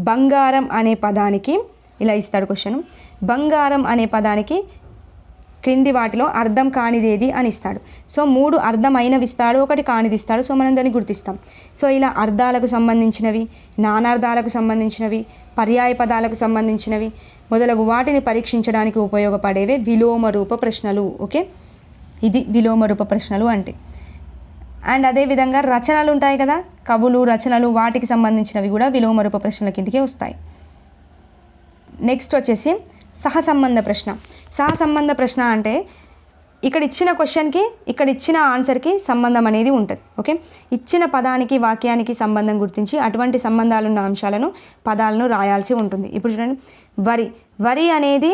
బంగారం అనే పదానికి ఇలా ఇస్తాడు క్వశ్చన్, బంగారం అనే పదానికి క్రింది వాటిలో అర్థం కానిదేది అని ఇస్తాడు. సో 3 అర్థమైనవి ఇస్తాడు, 1 కానిది ఇస్తాడు. సో మనం దాన్ని గుర్తిస్తాం. సో ఇలా అర్థాలకు సంబంధించినవి, నానార్థాలకు సంబంధించినవి, పర్యాయ పదాలకు సంబంధించినవి మొదలగు వాటిని పరీక్షించడానికి ఉపయోగపడేవే విలోమ రూప ప్రశ్నలు. ఓకే, ఇది విలోమ రూప ప్రశ్నలు అంటే. అండ్ అదేవిధంగా రచనలు ఉంటాయి కదా, కవులు రచనలు, వాటికి సంబంధించినవి కూడా విలోమ రూప ప్రశ్నల కిందకే వస్తాయి. నెక్స్ట్ వచ్చేసి సహసంబంధ ప్రశ్న అంటే ఇక్కడ ఇచ్చిన క్వశ్చన్కి ఇక్కడ ఇచ్చిన ఆన్సర్కి సంబంధం అనేది ఉంటుంది. ఓకే, ఇచ్చిన పదానికి వాక్యానికి సంబంధం గుర్తించి అటువంటి సంబంధాలున్న అంశాలను పదాలను రాయాల్సి ఉంటుంది. ఇప్పుడు చూడండి, వరి అనేది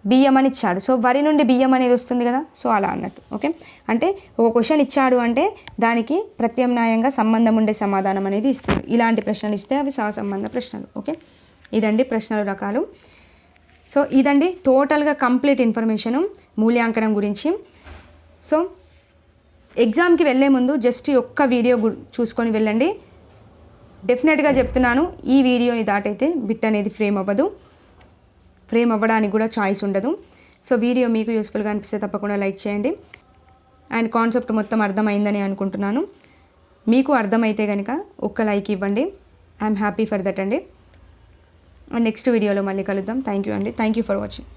బియ్యం అని ఇచ్చాడు. సో వరి నుండి బియ్యం అనేది వస్తుంది కదా, సో అలా అన్నట్టు. ఓకే, అంటే ఒక క్వశ్చన్ ఇచ్చాడు అంటే దానికి ప్రత్యామ్నాయంగా సంబంధం ఉండే సమాధానం అనేది ఇస్తాడు. ఇలాంటి ప్రశ్నలు ఇస్తే అవి సహసంబంధ ప్రశ్నలు. ఓకే, ఇదండి ప్రశ్నల రకాలు. సో ఇదండి టోటల్గా కంప్లీట్ ఇన్ఫర్మేషను మూల్యాంకనం గురించి. సో ఎగ్జామ్కి వెళ్ళే ముందు జస్ట్ ఒక్క వీడియో చూసుకొని వెళ్ళండి. డెఫినెట్గా చెప్తున్నాను, ఈ వీడియోని దాటైతే బిట్ అనేది ఫ్రేమ్ అవ్వదు. ఫ్రేమ్ అవ్వడానికి కూడా చాయిస్ ఉండదు. సో వీడియో మీకు యూస్ఫుల్గా అనిపిస్తే తప్పకుండా లైక్ చేయండి. అండ్ కాన్సెప్ట్ మొత్తం అర్థమైందని అనుకుంటున్నాను. మీకు అర్థమైతే కనుక ఒక్క లైక్ ఇవ్వండి. ఐఎమ్ హ్యాపీ ఫర్ దట్ అండి. నెక్స్ట్ వీడియోలో మళ్ళీ కలుద్దాం. థ్యాంక్ యూ అండి. Thank you for watching.